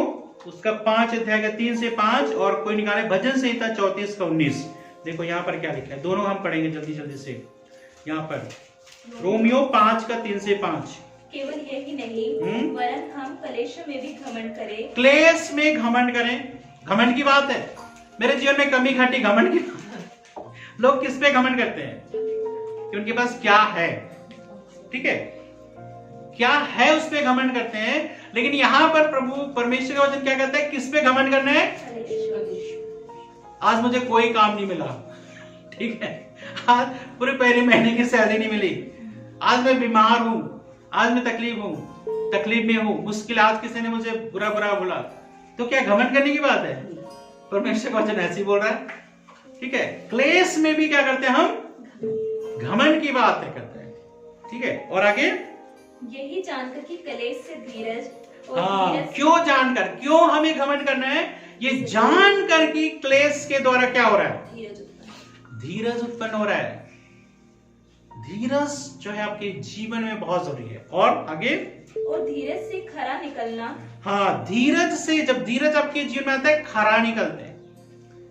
S1: उसका 5 अध्याय के 3 से 5, और कोई निकाले भजन संहिता 34 का 19। देखो यहाँ पर क्या लिखा है, दोनों हम पढ़ेंगे जल्दी जल्दी से। यहाँ पर रोमियो 5 का 3 से 5।
S2: केवल यही नहीं वरन हम क्लेश में भी घमंड करें।
S1: क्लेश में घमंड करें, घमंड की बात है। मेरे जीवन में कमी घटी, घमंड की लोग किस पे घमंड करते हैं? कि उनके पास क्या है, ठीक है, क्या है उस पे घमंड करते हैं। लेकिन यहां पर प्रभु परमेश्वर का वचन क्या कहता है, किस पे घमंड करना है? आज मुझे कोई काम नहीं मिला, ठीक है, आज पूरे पहले महीने की सैलरी नहीं मिली, आज मैं बीमार हूं, आज मैं तकलीफ में हूं, मुश्किल, आज किसी ने मुझे बुरा बुरा बोला, तो क्या घमंड करने की बात है? परमेश्वर का वचन ऐसे ही बोल रहा है, ठीक है। क्लेश में भी क्या करते हैं हम? घमंड की बात है करते हैं, ठीक है। और आगे,
S2: यही जानकर कि क्लेश से धीरज, और
S1: धीरज क्यों जानकर, क्यों हमें घमंड करना है? ये जानकर कि क्लेश के द्वारा क्या हो रहा है? धीरज उत्पन्न हो रहा है। धीरज जो है आपके जीवन में बहुत जरूरी है। और आगे,
S2: और धीरज से खरा निकलना।
S1: हाँ, धीरज से, जब धीरज आपके जीवन में आता है, खरा निकलते हैं।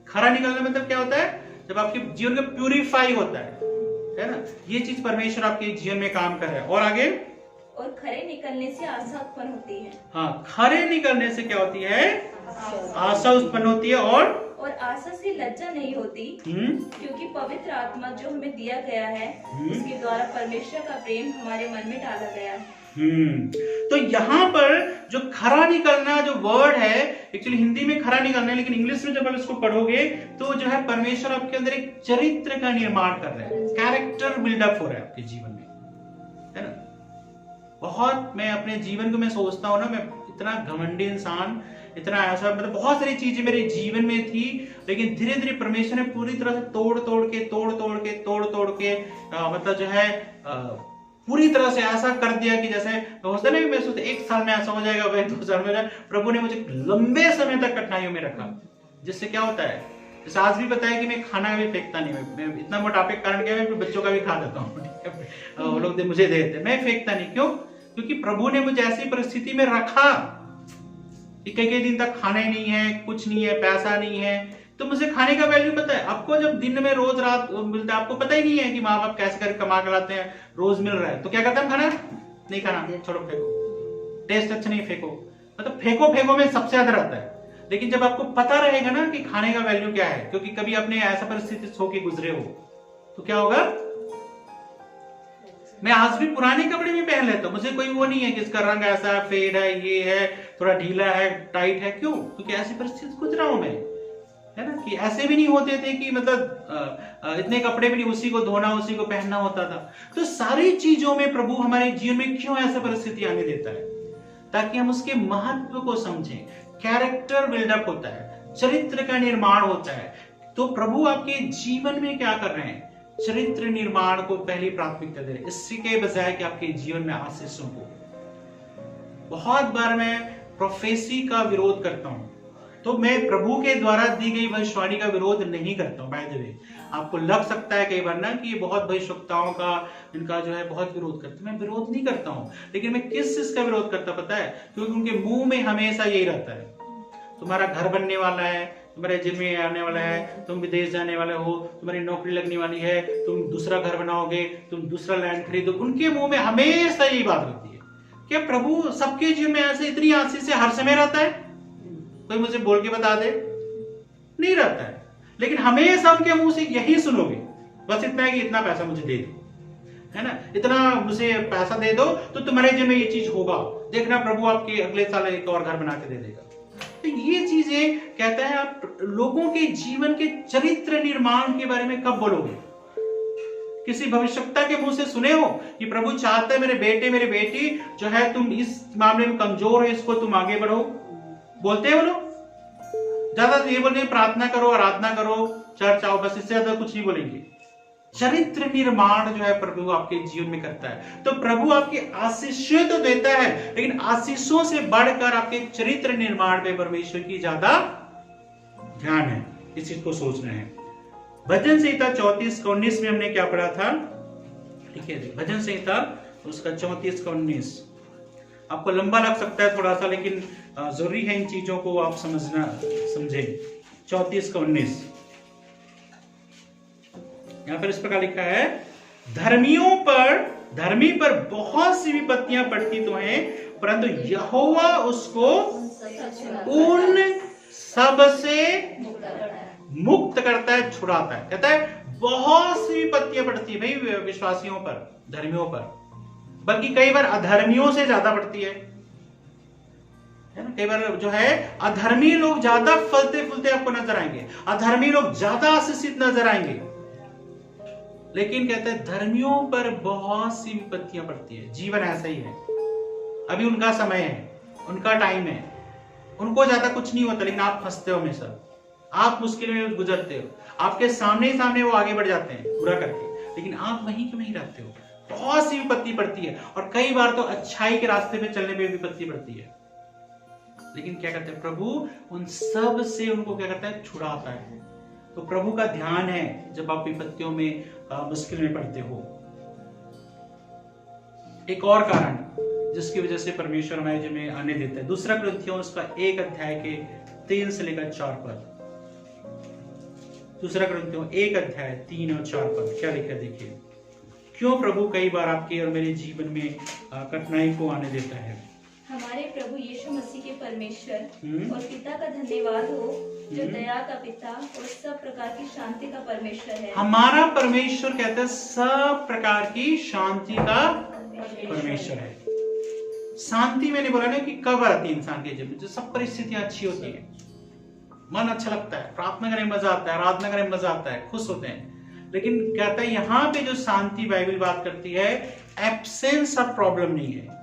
S1: खरा निकलना मतलब क्या होता है? जब आपके जीवन में प्यूरिफाई होता है ना। ये चीज परमेश्वर आपके जीवन में काम कर रहा है। और आगे,
S2: और खरे निकलने से आशा उत्पन्न होती है।
S1: हाँ, खरे निकलने से क्या होती है? आशा उत्पन्न होती है। और
S2: आशा से लज्जा नहीं होती, क्योंकि पवित्र आत्मा जो हमें दिया गया है उसके द्वारा परमेश्वर का प्रेम हमारे मन में डाला गया है।
S1: तो यहाँ पर जो खरा निकलना जो वर्ड है, एक्चुअली हिंदी में खरा निकलना है, लेकिन इंग्लिश में जब आप इसको पढ़ोगे तो जो है परमेश्वर आपके अंदर एक चरित्र का निर्माण कर रहा है, कैरेक्टर बिल्डअप हो रहा है आपके जीवन में, है ना। बहुत, मैं अपने जीवन को मैं सोचता हूँ ना, मैं इतना घमंडी इंसान, इतना ऐसा, मतलब बहुत सारी चीजें मेरे जीवन में थी, लेकिन धीरे धीरे परमेश्वर ने पूरी तरह से तोड़ तोड़ के मतलब जो है पूरी तरह से ऐसा कर दिया कि जैसे होता नहीं, मैं सोचता 1 साल में ऐसा हो जाएगा, वह 2 साल में। प्रभु ने मुझे लंबे समय तक कठिनाइयों में रखा, जिससे क्या होता है, जैसे आज भी बताया कि मैं खाना भी फेंकता नहीं, मैं इतना मोटापे के कारण क्या, मैं बच्चों का भी खा देता हूँ, वो लोग मुझे दे देते, मैं फेंकता नहीं। क्यों? क्योंकि प्रभु ने मुझे ऐसी परिस्थिति में रखा कि कई दिन तक खाना ही नहीं है, कुछ नहीं है, पैसा नहीं है, तो मुझे खाने का वैल्यू पता है। आपको जब दिन में रोज रात मिलता है, आपको पता ही नहीं है कि माँ बाप कैसे कर कमा कर लाते हैं, रोज मिल रहा है, तो क्या करते हैं? खाना नहीं खाना, छोड़ो, फेंको, टेस्ट अच्छा नहीं, फेंको, मतलब फेंको में सबसे ज्यादा रहता है। लेकिन जब आपको पता रहेगा ना कि खाने का वैल्यू क्या है, क्योंकि कभी आपने ऐसा परिस्थिति होके गुजरे हो, तो क्या होगा? मैं आज भी पुराने कपड़े में पहन लेता हूं, मुझे कोई वो नहीं है कि इसका रंग ऐसा फेड है, ये है, थोड़ा ढीला है, टाइट है। क्यों? क्योंकि ऐसी परिस्थिति गुजरा हूं मैं, है ना। कि ऐसे भी नहीं होते थे कि मतलब इतने कपड़े भी नहीं, उसी को धोना, उसी को पहनना होता था। तो सारी चीजों में प्रभु हमारे जीवन में क्यों ऐसा परिस्थिति आने देता है? ताकि हम उसके महत्व को समझें। कैरेक्टर बिल्डअप होता है, चरित्र का निर्माण होता है। तो प्रभु आपके जीवन में क्या कर रहे हैं? चरित्र निर्माण को पहली प्राथमिकता दे रहे हैं, इसके बजाय कि आपके जीवन में आशीषों को। बहुत बार मैं प्रोफेसी का विरोध करता हूं, तो मैं प्रभु के द्वारा दी गई भविष्यवाणी का विरोध नहीं करता हूं। बाय द वे, आपको लग सकता है कई बार ना कि ये बहुत भविष्यवक्ताओं का, इनका जो है बहुत विरोध करते हैं। मैं विरोध नहीं करता हूं, लेकिन मैं किस चीज का विरोध करता पता है? क्योंकि उनके मुंह में हमेशा यही रहता है, तुम्हारा घर बनने वाला है, तुम्हारे जिम में आने वाला है, तुम विदेश जाने वाले हो, तुम्हारी नौकरी लगने वाली है, तुम दूसरा घर बनाओगे, तुम दूसरा लैंड खरीदो। उनके मुंह में हमेशा यही बात रहती है। क्या प्रभु सबके जीवन में ऐसे इतनी आशीष से हर समय रहता है? कोई मुझे बोल के बता दे, नहीं रहता है। लेकिन हमेशा उनके मुंह से यही सुनोगे, बस इतना है कि इतना पैसा मुझे दे दो, है ना, इतना मुझे पैसा दे दो तो तुम्हारे जीवन में ये चीज होगा, देखना प्रभु आपके अगले साल एक और घर बना के दे देगा। तो ये चीजें कहता है, आप लोगों के जीवन के चरित्र निर्माण के बारे में कब बोलोगे? किसी भविष्यवक्ता के मुंह से सुने हो कि प्रभु चाहते हैं मेरे बेटे मेरी बेटी जो है, तुम इस मामले में कमजोर हो, इसको तुम आगे बढ़ो? बोलते हैं वो लोग? ज्यादा ये बोलते हैं प्रार्थना करो, आराधना करो, चर्च आओ, बस इससे ज्यादा कुछ नहीं बोलेंगे। चरित्र निर्माण जो है प्रभु आपके जीवन में करता है। तो प्रभु आपकी आशीषें तो देता है, लेकिन आशीषों से बढ़कर आपके चरित्र निर्माण में परमेश्वर की ज्यादा ध्यान है। इस चीज को सोचना है। भजन संहिता 34:19 में हमने क्या पढ़ा था? ठीक है, भजन संहिता उसका 34:19 आपको लंबा लग सकता है थोड़ा सा, लेकिन जरूरी है इन चीजों को आप समझे। 34:19 यहां पर इस प्रकार लिखा है, धर्मी पर बहुत सी विपत्तियां पड़ती तो हैं, परंतु यहोवा उसको उन सब से मुक्त करता है, छुड़ाता है। कहता है बहुत सी विपत्तियां पड़ती है भाई विश्वासियों पर, धर्मियों पर, बल्कि कई बार अधर्मियों से ज्यादा पड़ती है ना। कई बार जो है अधर्मी लोग ज्यादा फलते फूलते आपको नजर आएंगे, अधर्मी लोग ज्यादा आशीषित नजर आएंगे, लेकिन कहते हैं धर्मियों पर बहुत सी विपत्तियां पड़ती है। जीवन ऐसा ही है, अभी उनका समय है, उनका टाइम है, उनको ज्यादा कुछ नहीं होता, लेकिन आप फंसते हो हमेशा, आप मुश्किल में गुजरते हो, आपके सामने ही सामने वो आगे बढ़ जाते हैं पूरा करके, लेकिन आप वहीं के वहीं रहते हो। बहुत सी विपत्ति पड़ती है, और कई बार तो अच्छाई के रास्ते पे चलने में विपत्ति पड़ती है, लेकिन क्या करते हैं प्रभु उन सब से उनको क्या करता है, छुड़ाता है। तो प्रभु का ध्यान है जब आप विपत्तियों में मुश्किल में पड़ते हो। एक और कारण जिसकी वजह से परमेश्वर हमारे जीवन में आने देता है, 2 कुरिन्थियों उसका 1 अध्याय के 3 से लेकर 4 पद। 2 कुरिन्थियों 1 अध्याय 3 और 4 पद क्या लिखा है देखिए। क्यों प्रभु कई बार आपके और मेरे जीवन में कठिनाई को आने देता है?
S2: हमारे प्रभु यीशु मसीह के परमेश्वर और पिता का धन्यवाद हो, जो दया का पिता और सब प्रकार की शांति का परमेश्वर है। हमारा
S1: परमेश्वर कहते हैं सब प्रकार की शांति का परमेश्वर है। शांति मैंने बोला ना कि कब आती है इंसान के जीवन में, जो सब परिस्थितियां अच्छी होती है, मन अच्छा लगता है, प्रार्थना करने में मजा आता है, आराधना करने में मजा आता है, खुश होते हैं, लेकिन कहता है यहाँ पे जो शांति बाइबल बात करती है, एब्सेंस ऑफ प्रॉब्लम नहीं है।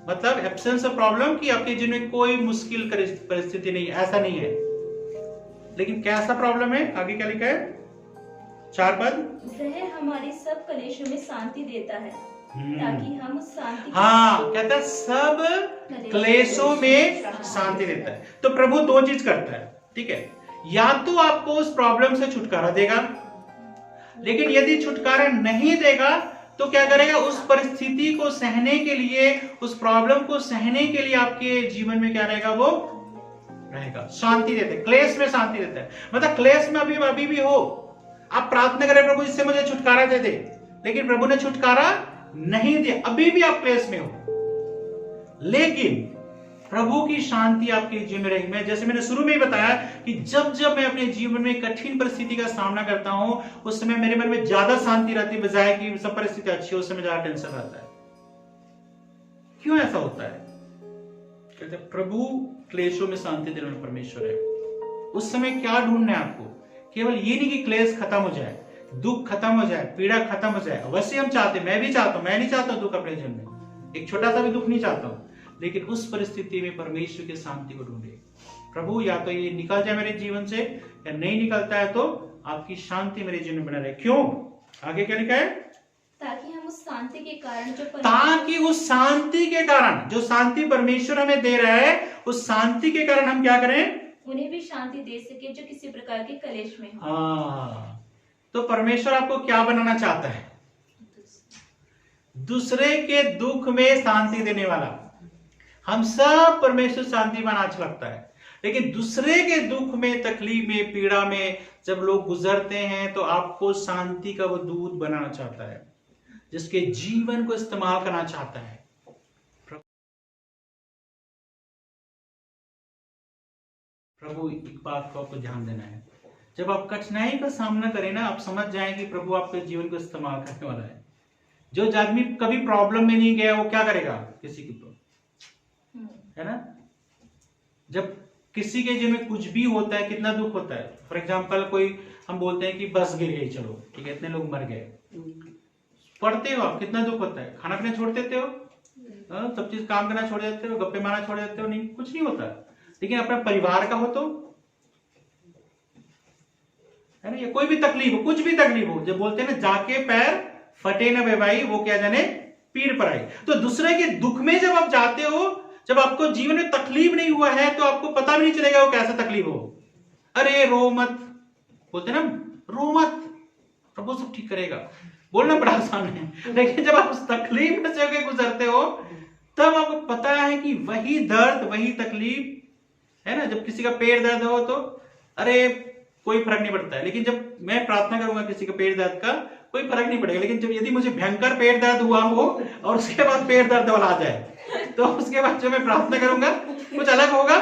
S1: मतलब एब्सेंस ऑफ प्रॉब्लम कि आपके जीवन में कोई मुश्किल परिस्थिति नहीं, ऐसा नहीं है, लेकिन कैसा प्रॉब्लम है? आगे क्या लिखा है 4 पद,
S2: वह हमारी सब कलेशों में शांति देता है ताकि हम उस शांति,
S1: हाँ कहता है सब क्लेशों में शांति देता है। तो प्रभु 2 चीज करता है, ठीक है, या तो आपको उस प्रॉब्लम से छुटकारा देगा, लेकिन यदि छुटकारा नहीं देगा तो क्या करेगा, उस परिस्थिति को सहने के लिए, उस प्रॉब्लम को सहने के लिए आपके जीवन में क्या रहेगा, वो रहेगा शांति देते हैं, क्लेश में शांति देता है। मतलब क्लेश में अभी भी हो, आप प्रार्थना करें प्रभु इससे मुझे छुटकारा दे दे, लेकिन प्रभु ने छुटकारा नहीं दिया, अभी भी आप क्लेश में हो, लेकिन प्रभु की शांति आपके जीवन में रहेगी। मैं जैसे मैंने शुरू में ही बताया कि जब जब मैं अपने जीवन में कठिन परिस्थिति का सामना करता हूं, उस समय मेरे मन में ज्यादा शांति रहती है, बजाय कि सब परिस्थिति अच्छी हो, उस समय ज्यादा टेंशन रहता है। क्यों ऐसा होता है? कहते हैं प्रभु क्लेशों में शांति देने वाला परमेश्वर है। उस समय क्या ढूंढना है आपको? केवल ये नहीं कि क्लेश खत्म हो जाए, दुख खत्म हो जाए, पीड़ा खत्म हो जाए। अवश्य हम चाहते, मैं भी चाहता हूं, मैं नहीं चाहता दुख अपने जीवन में, एक छोटा सा भी दुख नहीं चाहता हूं, लेकिन उस परिस्थिति में परमेश्वर की शांति को ढूंढे। प्रभु या तो ये निकल जाए मेरे जीवन से, या नहीं निकलता है तो आपकी शांति मेरे जीवन में बना रहे। क्यों? आगे क्या लिखा है?
S2: ताकि हम उस शांति के कारण जो शांति परमेश्वर हमें दे रहा है, उस शांति के कारण हम क्या करें, उन्हें भी शांति दे सके जो किसी प्रकार के कलेश में हो।
S1: तो परमेश्वर आपको क्या बनाना चाहता है? दूसरे के दुख में शांति देने वाला। हम सब परमेश्वर शांति बनाना अच्छा लगता है, लेकिन दूसरे के दुख में, तकलीफ में, पीड़ा में जब लोग गुजरते हैं तो आपको शांति का वो दूत बनाना चाहता है, जिसके जीवन को इस्तेमाल करना चाहता है। प्रभु एक बात को आपको ध्यान देना है, जब आप कठिनाई का सामना करें ना, आप समझ जाएं कि प्रभु आपके जीवन को इस्तेमाल करने वाला है। जो आदमी कभी प्रॉब्लम में नहीं गया वो क्या करेगा? किसी की है ना, जब किसी के जीवन में कुछ भी होता है कितना दुख होता है। फॉर एग्जांपल कोई हम बोलते हैं कि बस गिर गई, चलो ठीक है, इतने लोग मर गए, पढ़ते हो आप, कितना दुख होता है। खाना पीना छोड़ देते हो, सब चीज काम करना छोड़ देते हो, गप्पे मारना छोड़ देते हो, नहीं कुछ नहीं होता। लेकिन अपना परिवार का हो तो है ना, या कोई भी तकलीफ हो, कुछ भी तकलीफ हो, जब बोलते हैं ना जाके पैर फटे न बेबाई, वो क्या जाने पीड़ पर आई। तो दूसरे के दुख में जब आप जाते हो, जब आपको जीवन में तकलीफ नहीं हुआ है तो आपको पता भी नहीं चलेगा वो कैसा तकलीफ हो। अरे रो मत, बोलते ना रो मत, प्रभु सब ठीक करेगा, बोलना बड़ा आसान है, लेकिन जब आप उस तकलीफ में से गुजरते हो तब आपको पता है कि वही दर्द, वही तकलीफ है ना। जब किसी का पेट दर्द हो तो अरे कोई फर्क नहीं पड़ता है, लेकिन जब मैं प्रार्थना करूंगा किसी का पेट दर्द का, कोई फर्क नहीं पड़ेगा। लेकिन जब यदि मुझे भयंकर पेट दर्द हुआ हो और उसके बाद पेट दर्द वाला आ जाए, तो उसके बाद जो मैं प्रार्थना करूंगा कुछ अलग होगा।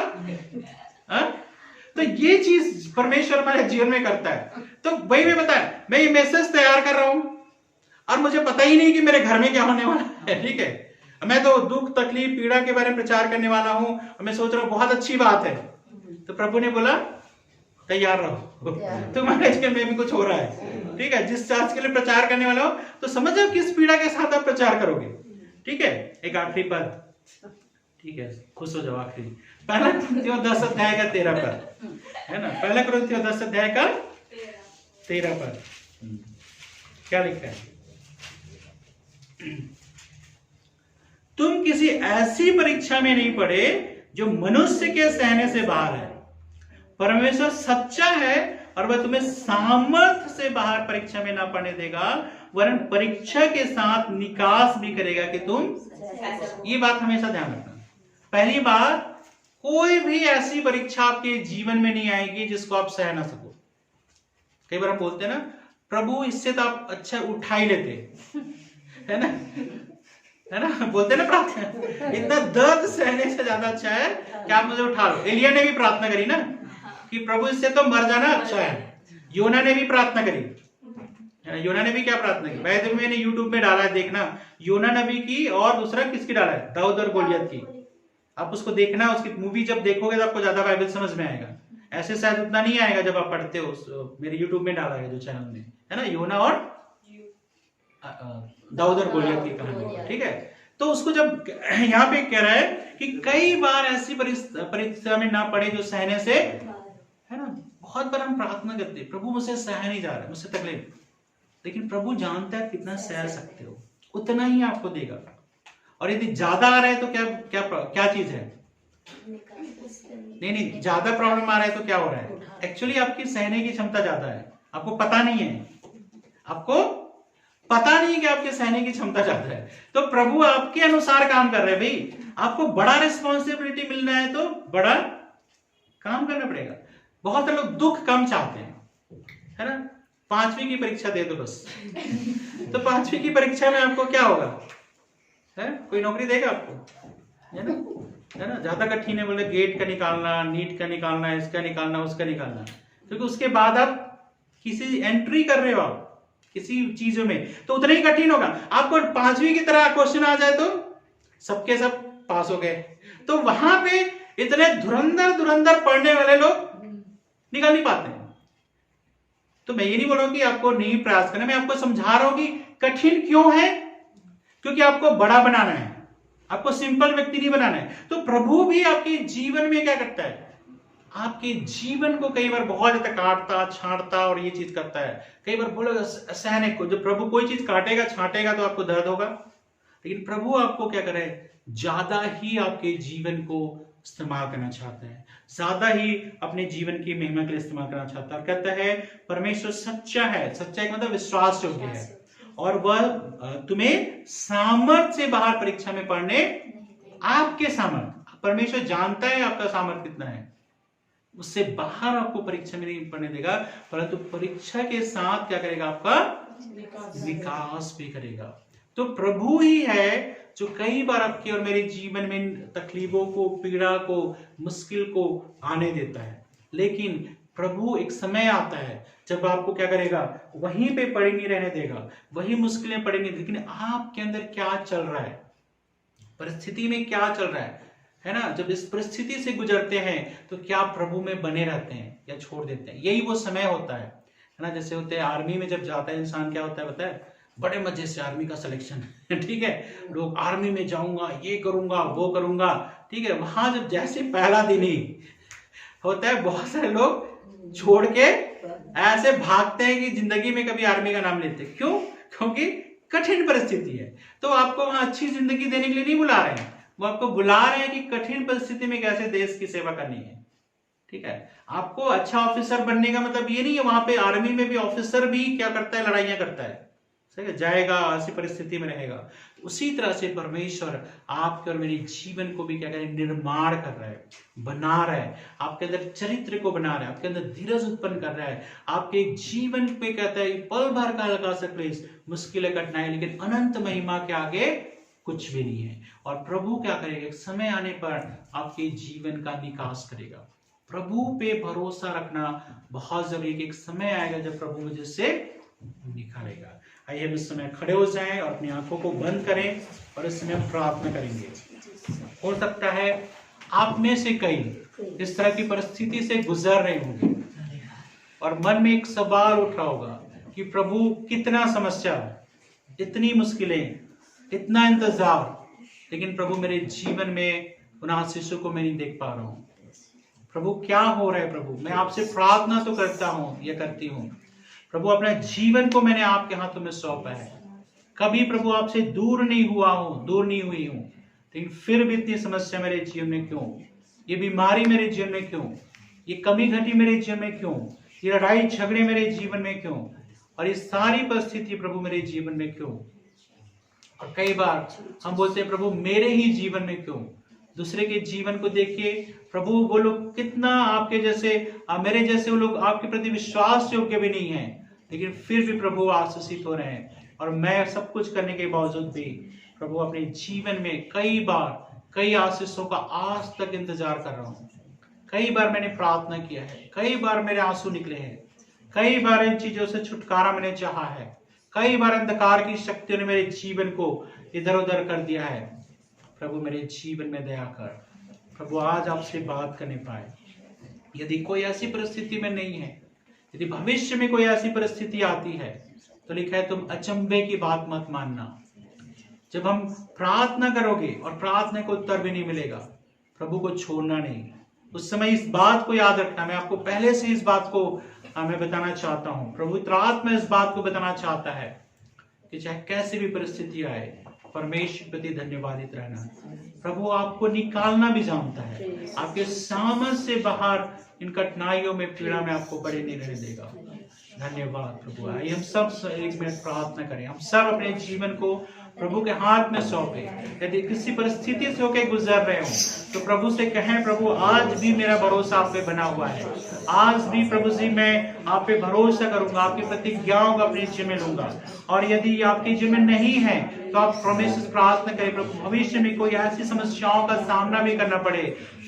S1: हा? तो ये चीज परमेश्वर हमारे जीवन में करता है। तो वही मैं बताया, मैं ये मैसेज तैयार कर रहा हूं और मुझे पता ही नहीं कि मेरे घर में क्या होने वाला है, ठीक है। मैं तो दुख, तकलीफ, पीड़ा के बारे में प्रचार करने वाला हूं और मैं सोच रहा हूं बहुत अच्छी बात है। तो प्रभु ने बोला तैयार रहो, तुम्हारे जीवन में भी कुछ हो रहा है, ठीक है। जिस चीज के लिए प्रचार करने वाला हो तो समझ जाओ किस पीड़ा के साथ आप प्रचार करोगे, ठीक है। एक आखिरी पद, ठीक है, खुश हो जाओ। आखिरी पहला कुरिन्थियों 10 अध्याय का 13 पद है ना, पहला कुरिन्थियों 10 अध्याय का 13 पद क्या लिखा है? तुम किसी ऐसी परीक्षा में नहीं पड़े जो मनुष्य के सहने से बाहर है। परमेश्वर सच्चा है और वह तुम्हें सामर्थ्य से बाहर परीक्षा में ना पड़ने देगा, वरन परीक्षा के साथ निकास भी करेगा कि तुम, ये बात हमेशा ध्यान रखना। पहली बात, कोई भी ऐसी परीक्षा आपके जीवन में नहीं आएगी जिसको आप सह ना सको। कई बार हम बोलते हैं ना प्रभु इससे तो आप अच्छा उठा ही लेते, है ना, है ना, बोलते हैं ना प्रार्थना, इतना दर्द सहने से ज्यादा अच्छा है कि आप मुझे उठा लो। एलिया ने भी प्रार्थना करी ना कि प्रभु इससे तो मर जाना अच्छा है। योना ने भी प्रार्थना करी, योना ने भी क्या प्रार्थना की, भाई मैंने यूट्यूब में डाला है, देखना, योना नबी की और दूसरा किसकी डाला है, दाऊद और गोलियत की। आप उसको देखना, उसकी मूवी जब देखोगे तो आपको ज्यादा बाइबल समझ में आएगा। ऐसे शायद उतना नहीं आएगा जब आप पढ़ते हो। मेरे यूट्यूब में डाला है जो चैनल में, है ना, योना और दाऊद और गोलियत की कहानी, ठीक है। तो उसको जब यहाँ पे कह रहा है कि कई बार ऐसी परीक्षा में ना पड़े जो सहने से, है ना। बहुत बार हम प्रार्थना करते हैं प्रभु मुझसे सह नहीं जा रहा है, मुझसे तकलीफ, लेकिन प्रभु जानता है कितना सह सकते हो, उतना ही आपको देगा। और यदि ज्यादा आ रहा है तो क्या क्या क्या चीज है, नहीं, ज्यादा प्रॉब्लम आ रहा है तो क्या हो रहा है, एक्चुअली आपकी सहने की क्षमता ज्यादा है, आपको पता नहीं है, आपको पता नहीं कि आपके सहने की क्षमता ज्यादा है। तो प्रभु आपके अनुसार काम कर रहे हैं भाई। आपको बड़ा रिस्पॉन्सिबिलिटी मिलना है तो बड़ा काम करना पड़ेगा। बहुत लोग दुख कम चाहते हैं, है ना, 5वीं की परीक्षा दे दो बस। तो 5वीं की परीक्षा में आपको क्या होगा, है कोई नौकरी देगा आपको, है ना, ज्यादा कठिन है, बोले गेट का निकालना, नीट का निकालना, इसका निकालना, उसका निकालना, क्योंकि उसके बाद आप किसी एंट्री कर रहे हो आप किसी चीजों में, तो उतना ही कठिन होगा। आपको 5वीं की तरह क्वेश्चन आ जाए तो सबके सब पास हो गए, तो वहां पे इतने धुरंधर पढ़ने वाले लोग निकाल नहीं पाते हैं। तो मैं ये नहीं बोल रहा हूं कि आपको नहीं प्रयास करना, मैं आपको समझा रहा हूं कि कठिन क्यों है, क्योंकि आपको बड़ा बनाना है, आपको सिंपल व्यक्ति नहीं बनाना है। तो प्रभु भी आपके जीवन में क्या करता है, आपके जीवन को कई बार बहुत ज्यादा काटता, छांटता और ये चीज करता है। कई बार बोलो सहने को, जब प्रभु कोई चीज काटेगा, छांटेगा तो आपको दर्द होगा, लेकिन प्रभु आपको क्या करे, ज्यादा ही आपके जीवन को इस्तेमाल करना चाहता है, ज्यादा ही अपने जीवन की महिमा के लिए इस्तेमाल करना चाहता है। और कहता है परमेश्वर सच्चा है, सच्चा एक मतलब विश्वास योग्य है, और वह तुम्हें सामर्थ्य से बाहर परीक्षा में पढ़ने, आपके सामर्थ्य, परमेश्वर जानता है आपका सामर्थ्य कितना है, उससे बाहर आपको परीक्षा में नहीं पढ़ने देगा, परंतु परीक्षा के साथ क्या करेगा, आपका विकास भी करेगा। तो प्रभु ही है जो कई बार आपके और मेरे जीवन में तकलीफों को, पीड़ा को, मुश्किल को आने देता है, लेकिन प्रभु एक समय आता है जब आपको क्या करेगा, वहीं पे पड़े नहीं रहने देगा, वही मुश्किलें पड़े नहीं, लेकिन आपके अंदर क्या चल रहा है, परिस्थिति में क्या चल रहा है ना। जब इस परिस्थिति से गुजरते हैं तो क्या प्रभु में बने रहते हैं या छोड़ देते हैं, यही वो समय होता है ना। जैसे होते हैं आर्मी में जब जाता है इंसान, क्या होता है पता है, बड़े मजे से आर्मी का सिलेक्शन ठीक है, लोग आर्मी में जाऊंगा, ये करूंगा, वो करूंगा, ठीक है। वहां जब जैसे पहला दिन ही होता है, बहुत सारे लोग छोड़ के ऐसे भागते हैं कि जिंदगी में कभी आर्मी का नाम लेते। क्यों? क्योंकि कठिन परिस्थिति है। तो आपको वहां अच्छी जिंदगी देने के लिए नहीं बुला रहे हैं, वो आपको बुला रहे हैं कि कठिन परिस्थिति में कैसे देश की सेवा करनी है। ठीक है, आपको अच्छा ऑफिसर बनने का मतलब ये नहीं है, वहां पे आर्मी में भी ऑफिसर भी क्या करता है, लड़ाइयां करता है, सही है, जाएगा, ऐसी परिस्थिति में रहेगा। उसी तरह से परमेश्वर आपके और मेरे जीवन को भी क्या करें, निर्माण कर रहा है, बना रहा है, आपके अंदर चरित्र को बना रहा है, आपके अंदर धीरज उत्पन्न कर रहा है, आपके जीवन पे कहता है पल भर का हल्का सा क्लेश, मुश्किल कठिनाई, लेकिन अनंत महिमा के आगे कुछ भी नहीं है। और प्रभु क्या करेगा, एक समय आने पर आपके जीवन का निकास करेगा। प्रभु पे भरोसा रखना बहुत जरूरी है कि एक समय आएगा जब प्रभु मुझे से निकालेगा। आइए हम इस समय खड़े हो जाएं और अपनी आंखों को बंद करें और इस समय प्रार्थना करेंगे। हो सकता है आप में से कई इस तरह की परिस्थिति से गुजर रहे होंगे और मन में एक सवाल उठ रहा होगा कि प्रभु कितना समस्या, इतनी मुश्किलें, इतना इंतजार, लेकिन प्रभु मेरे जीवन में उन आशीषों को मैं नहीं देख पा रहा हूँ। प्रभु क्या हो रहा है? प्रभु मैं आपसे प्रार्थना तो करता हूँ या करती हूँ, प्रभु अपने जीवन को मैंने आपके हाथों में सौंपा है, कभी प्रभु आपसे दूर नहीं हुआ हूँ, दूर नहीं हुई हूँ, लेकिन फिर भी इतनी समस्या मेरे जीवन में क्यों, ये बीमारी मेरे जीवन में क्यों, ये कमी घटी मेरे जीवन में क्यों, ये लड़ाई झगड़े मेरे जीवन में क्यों, और ये सारी परिस्थिति प्रभु मेरे जीवन में क्यों। और कई बार हम बोलते हैं प्रभु मेरे ही जीवन में क्यों। दूसरे के जीवन को देखिए प्रभु, वो लोग कितना आपके जैसे, मेरे जैसे वो लोग आपके प्रति विश्वास योग्य भी नहीं है, लेकिन फिर भी प्रभु आशीषित हो रहे हैं। और मैं सब कुछ करने के बावजूद भी प्रभु अपने जीवन में कई बार कई आशीषों का आज तक इंतजार कर रहा हूँ। कई बार मैंने प्रार्थना किया है, कई बार मेरे आंसू निकले हैं, कई बार इन चीजों से छुटकारा मैंने चाहा है, कई बार अंधकार की शक्तियों ने मेरे जीवन को इधर उधर कर दिया है। प्रभु मेरे जीवन में दया कर, प्रभु आज आपसे बात करने पाए। यदि कोई ऐसी परिस्थिति में नहीं है, यदि भविष्य में कोई ऐसी परिस्थिति आती है, तो लिखा है तुम अचंभे की बात मत मानना। जब हम प्रार्थना करोगे और प्रार्थना को उत्तर भी नहीं मिलेगा, प्रभु को छोड़ना नहीं। उस समय इस बात को याद रखना, मैं आपको पहले से इस बात को मैं बताना चाहता हूं, प्रभु आत्मा इस बात को बताना चाहता है कि चाहे कैसी भी परिस्थिति आए, परमेश्वर प्रति धन्यवादित रहना। प्रभु आपको निकालना भी जानता है, आपके सामर्थ से बाहर इन कठिनाइयों में, पीड़ा में आपको बड़े नहीं रहने देगा। धन्यवाद प्रभु। आइए हम सब एक मिनट प्रार्थना करें, हम सब अपने जीवन को प्रभु के हाथ में सौंपे। यदि किसी परिस्थिति से होकर गुजर रहे हो तो प्रभु से कहें, प्रभु आज भी मेरा भरोसा आप पे बना हुआ है, आज भी प्रभु जी मैं आप पे भरोसा करूंगा, आपकी प्रतिज्ञाओं को अपने जीवन में लूंगा। और यदि आपके जीवन में नहीं है तो आप परमेश्वर से प्रार्थना करें, प्रभु भविष्य में कोई ऐसी समस्याओं का सामना भी करना पड़े,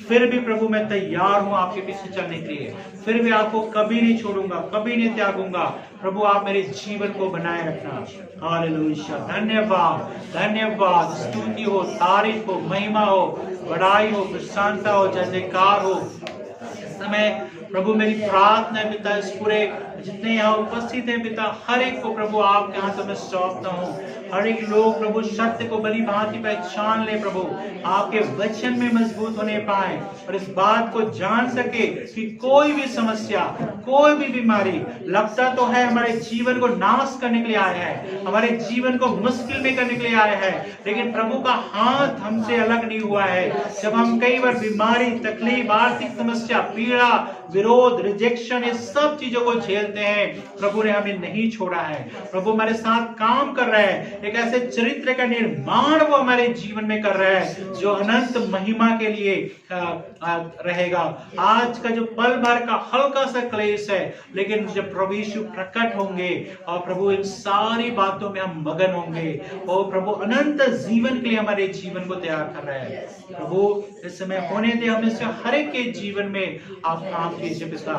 S1: फिर भी प्रभु मैं तैयार हूं आपके पीछे चलने के लिए, फिर भी आपको कभी नहीं छोड़ूंगा, कभी नहीं त्यागूंगा। प्रभु आप मेरे जीवन को बनाए रखना। हालेलुया, धन्यवाद, धन्यवाद, स्तुति हो, तारीफ हो, महिमा हो, बड़ाई हो, प्रशंसा हो, जय जयकार हो। इस समय प्रभु मेरी प्रार्थना है पिता, इस पूरे जितने यहाँ उपस्थित हैं पिता, हर एक को प्रभु आपके हाथों में सौंपता हूँ। हर एक लोग प्रभु सत्य को भली भांति पहचान ले, प्रभु आपके वचन में मजबूत होने पाए और इस बात को जान सके कि कोई भी समस्या, कोई भी बीमारी लगता तो है हमारे जीवन को नाश करने के लिए आया है, हमारे जीवन को मुश्किल में करने के लिए आया है, लेकिन प्रभु का हाथ हमसे अलग नहीं हुआ है। जब हम कई बार बीमारी, तकलीफ, आर्थिक समस्या, पीड़ा, विरोध, रिजेक्शन, ये सब चीजों को झेलते हैं, प्रभु ने हमें नहीं छोड़ा है। प्रभु हमारे साथ काम कर रहा है, एक ऐसे चरित्र का निर्माण वो हमारे जीवन में कर रहा है जो अनंत महिमा के लिए रहेगा। आज का जो पल भर का हल्का सा क्लेश है, लेकिन जब प्रभु यीशु प्रकट होंगे और प्रभु इन सारी बातों में हम मगन होंगे, और प्रभु अनंत जीवन के लिए हमारे जीवन को तैयार कर रहा है। प्रभु इस समय होने दे, हमें से हर एक के जीवन में आप काम कीजिए पिता।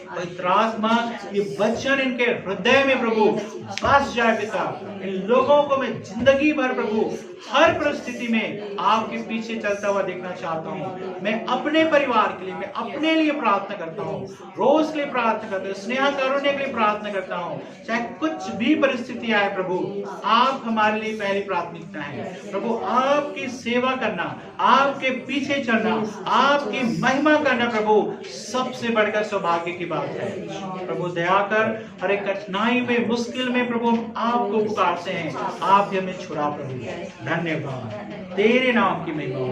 S1: पवित्र आत्मा ये वचन इनके हृदय में प्रभु बस जाए पिता। इन लोगों को मैं जिंदगी भर प्रभु हर परिस्थिति में आपके पीछे चलता हुआ देखना चाहता हूँ। मैं अपने परिवार के लिए, मैं अपने लिए प्रार्थना करता हूँ, रोज के लिए प्रार्थना करता हूँ, स्नेह कारुण्य के लिए प्रार्थना करता हूँ। चाहे कुछ भी परिस्थिति आए प्रभु, आप हमारे लिए पहली प्राथमिकता है। प्रभु आपकी सेवा करना, आपके पीछे चलना, आपकी महिमा करना प्रभु सबसे बढ़कर सौभाग्य की बात है। प्रभु दया कर, हर एक कठिनाई में, मुश्किल में प्रभु हम आपको पुकारते हैं, आप ही हमें छुड़ा प्रभु। धन्यवाद, तेरे नाम की महिमा हो।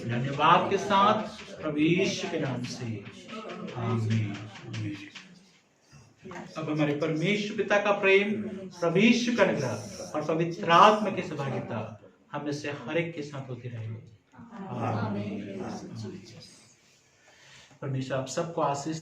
S1: धन्यवाद के साथ प्रभु यीशु के नाम से आमीन। अब हमारे परमेश्वर पिता का प्रेम, प्रभु यीशु का अनुग्रह और पवित्र आत्मा की सहभागिता हमें से हर एक के साथ होती रहेगी। आमीन। परमेश्वर आप सबको आशीष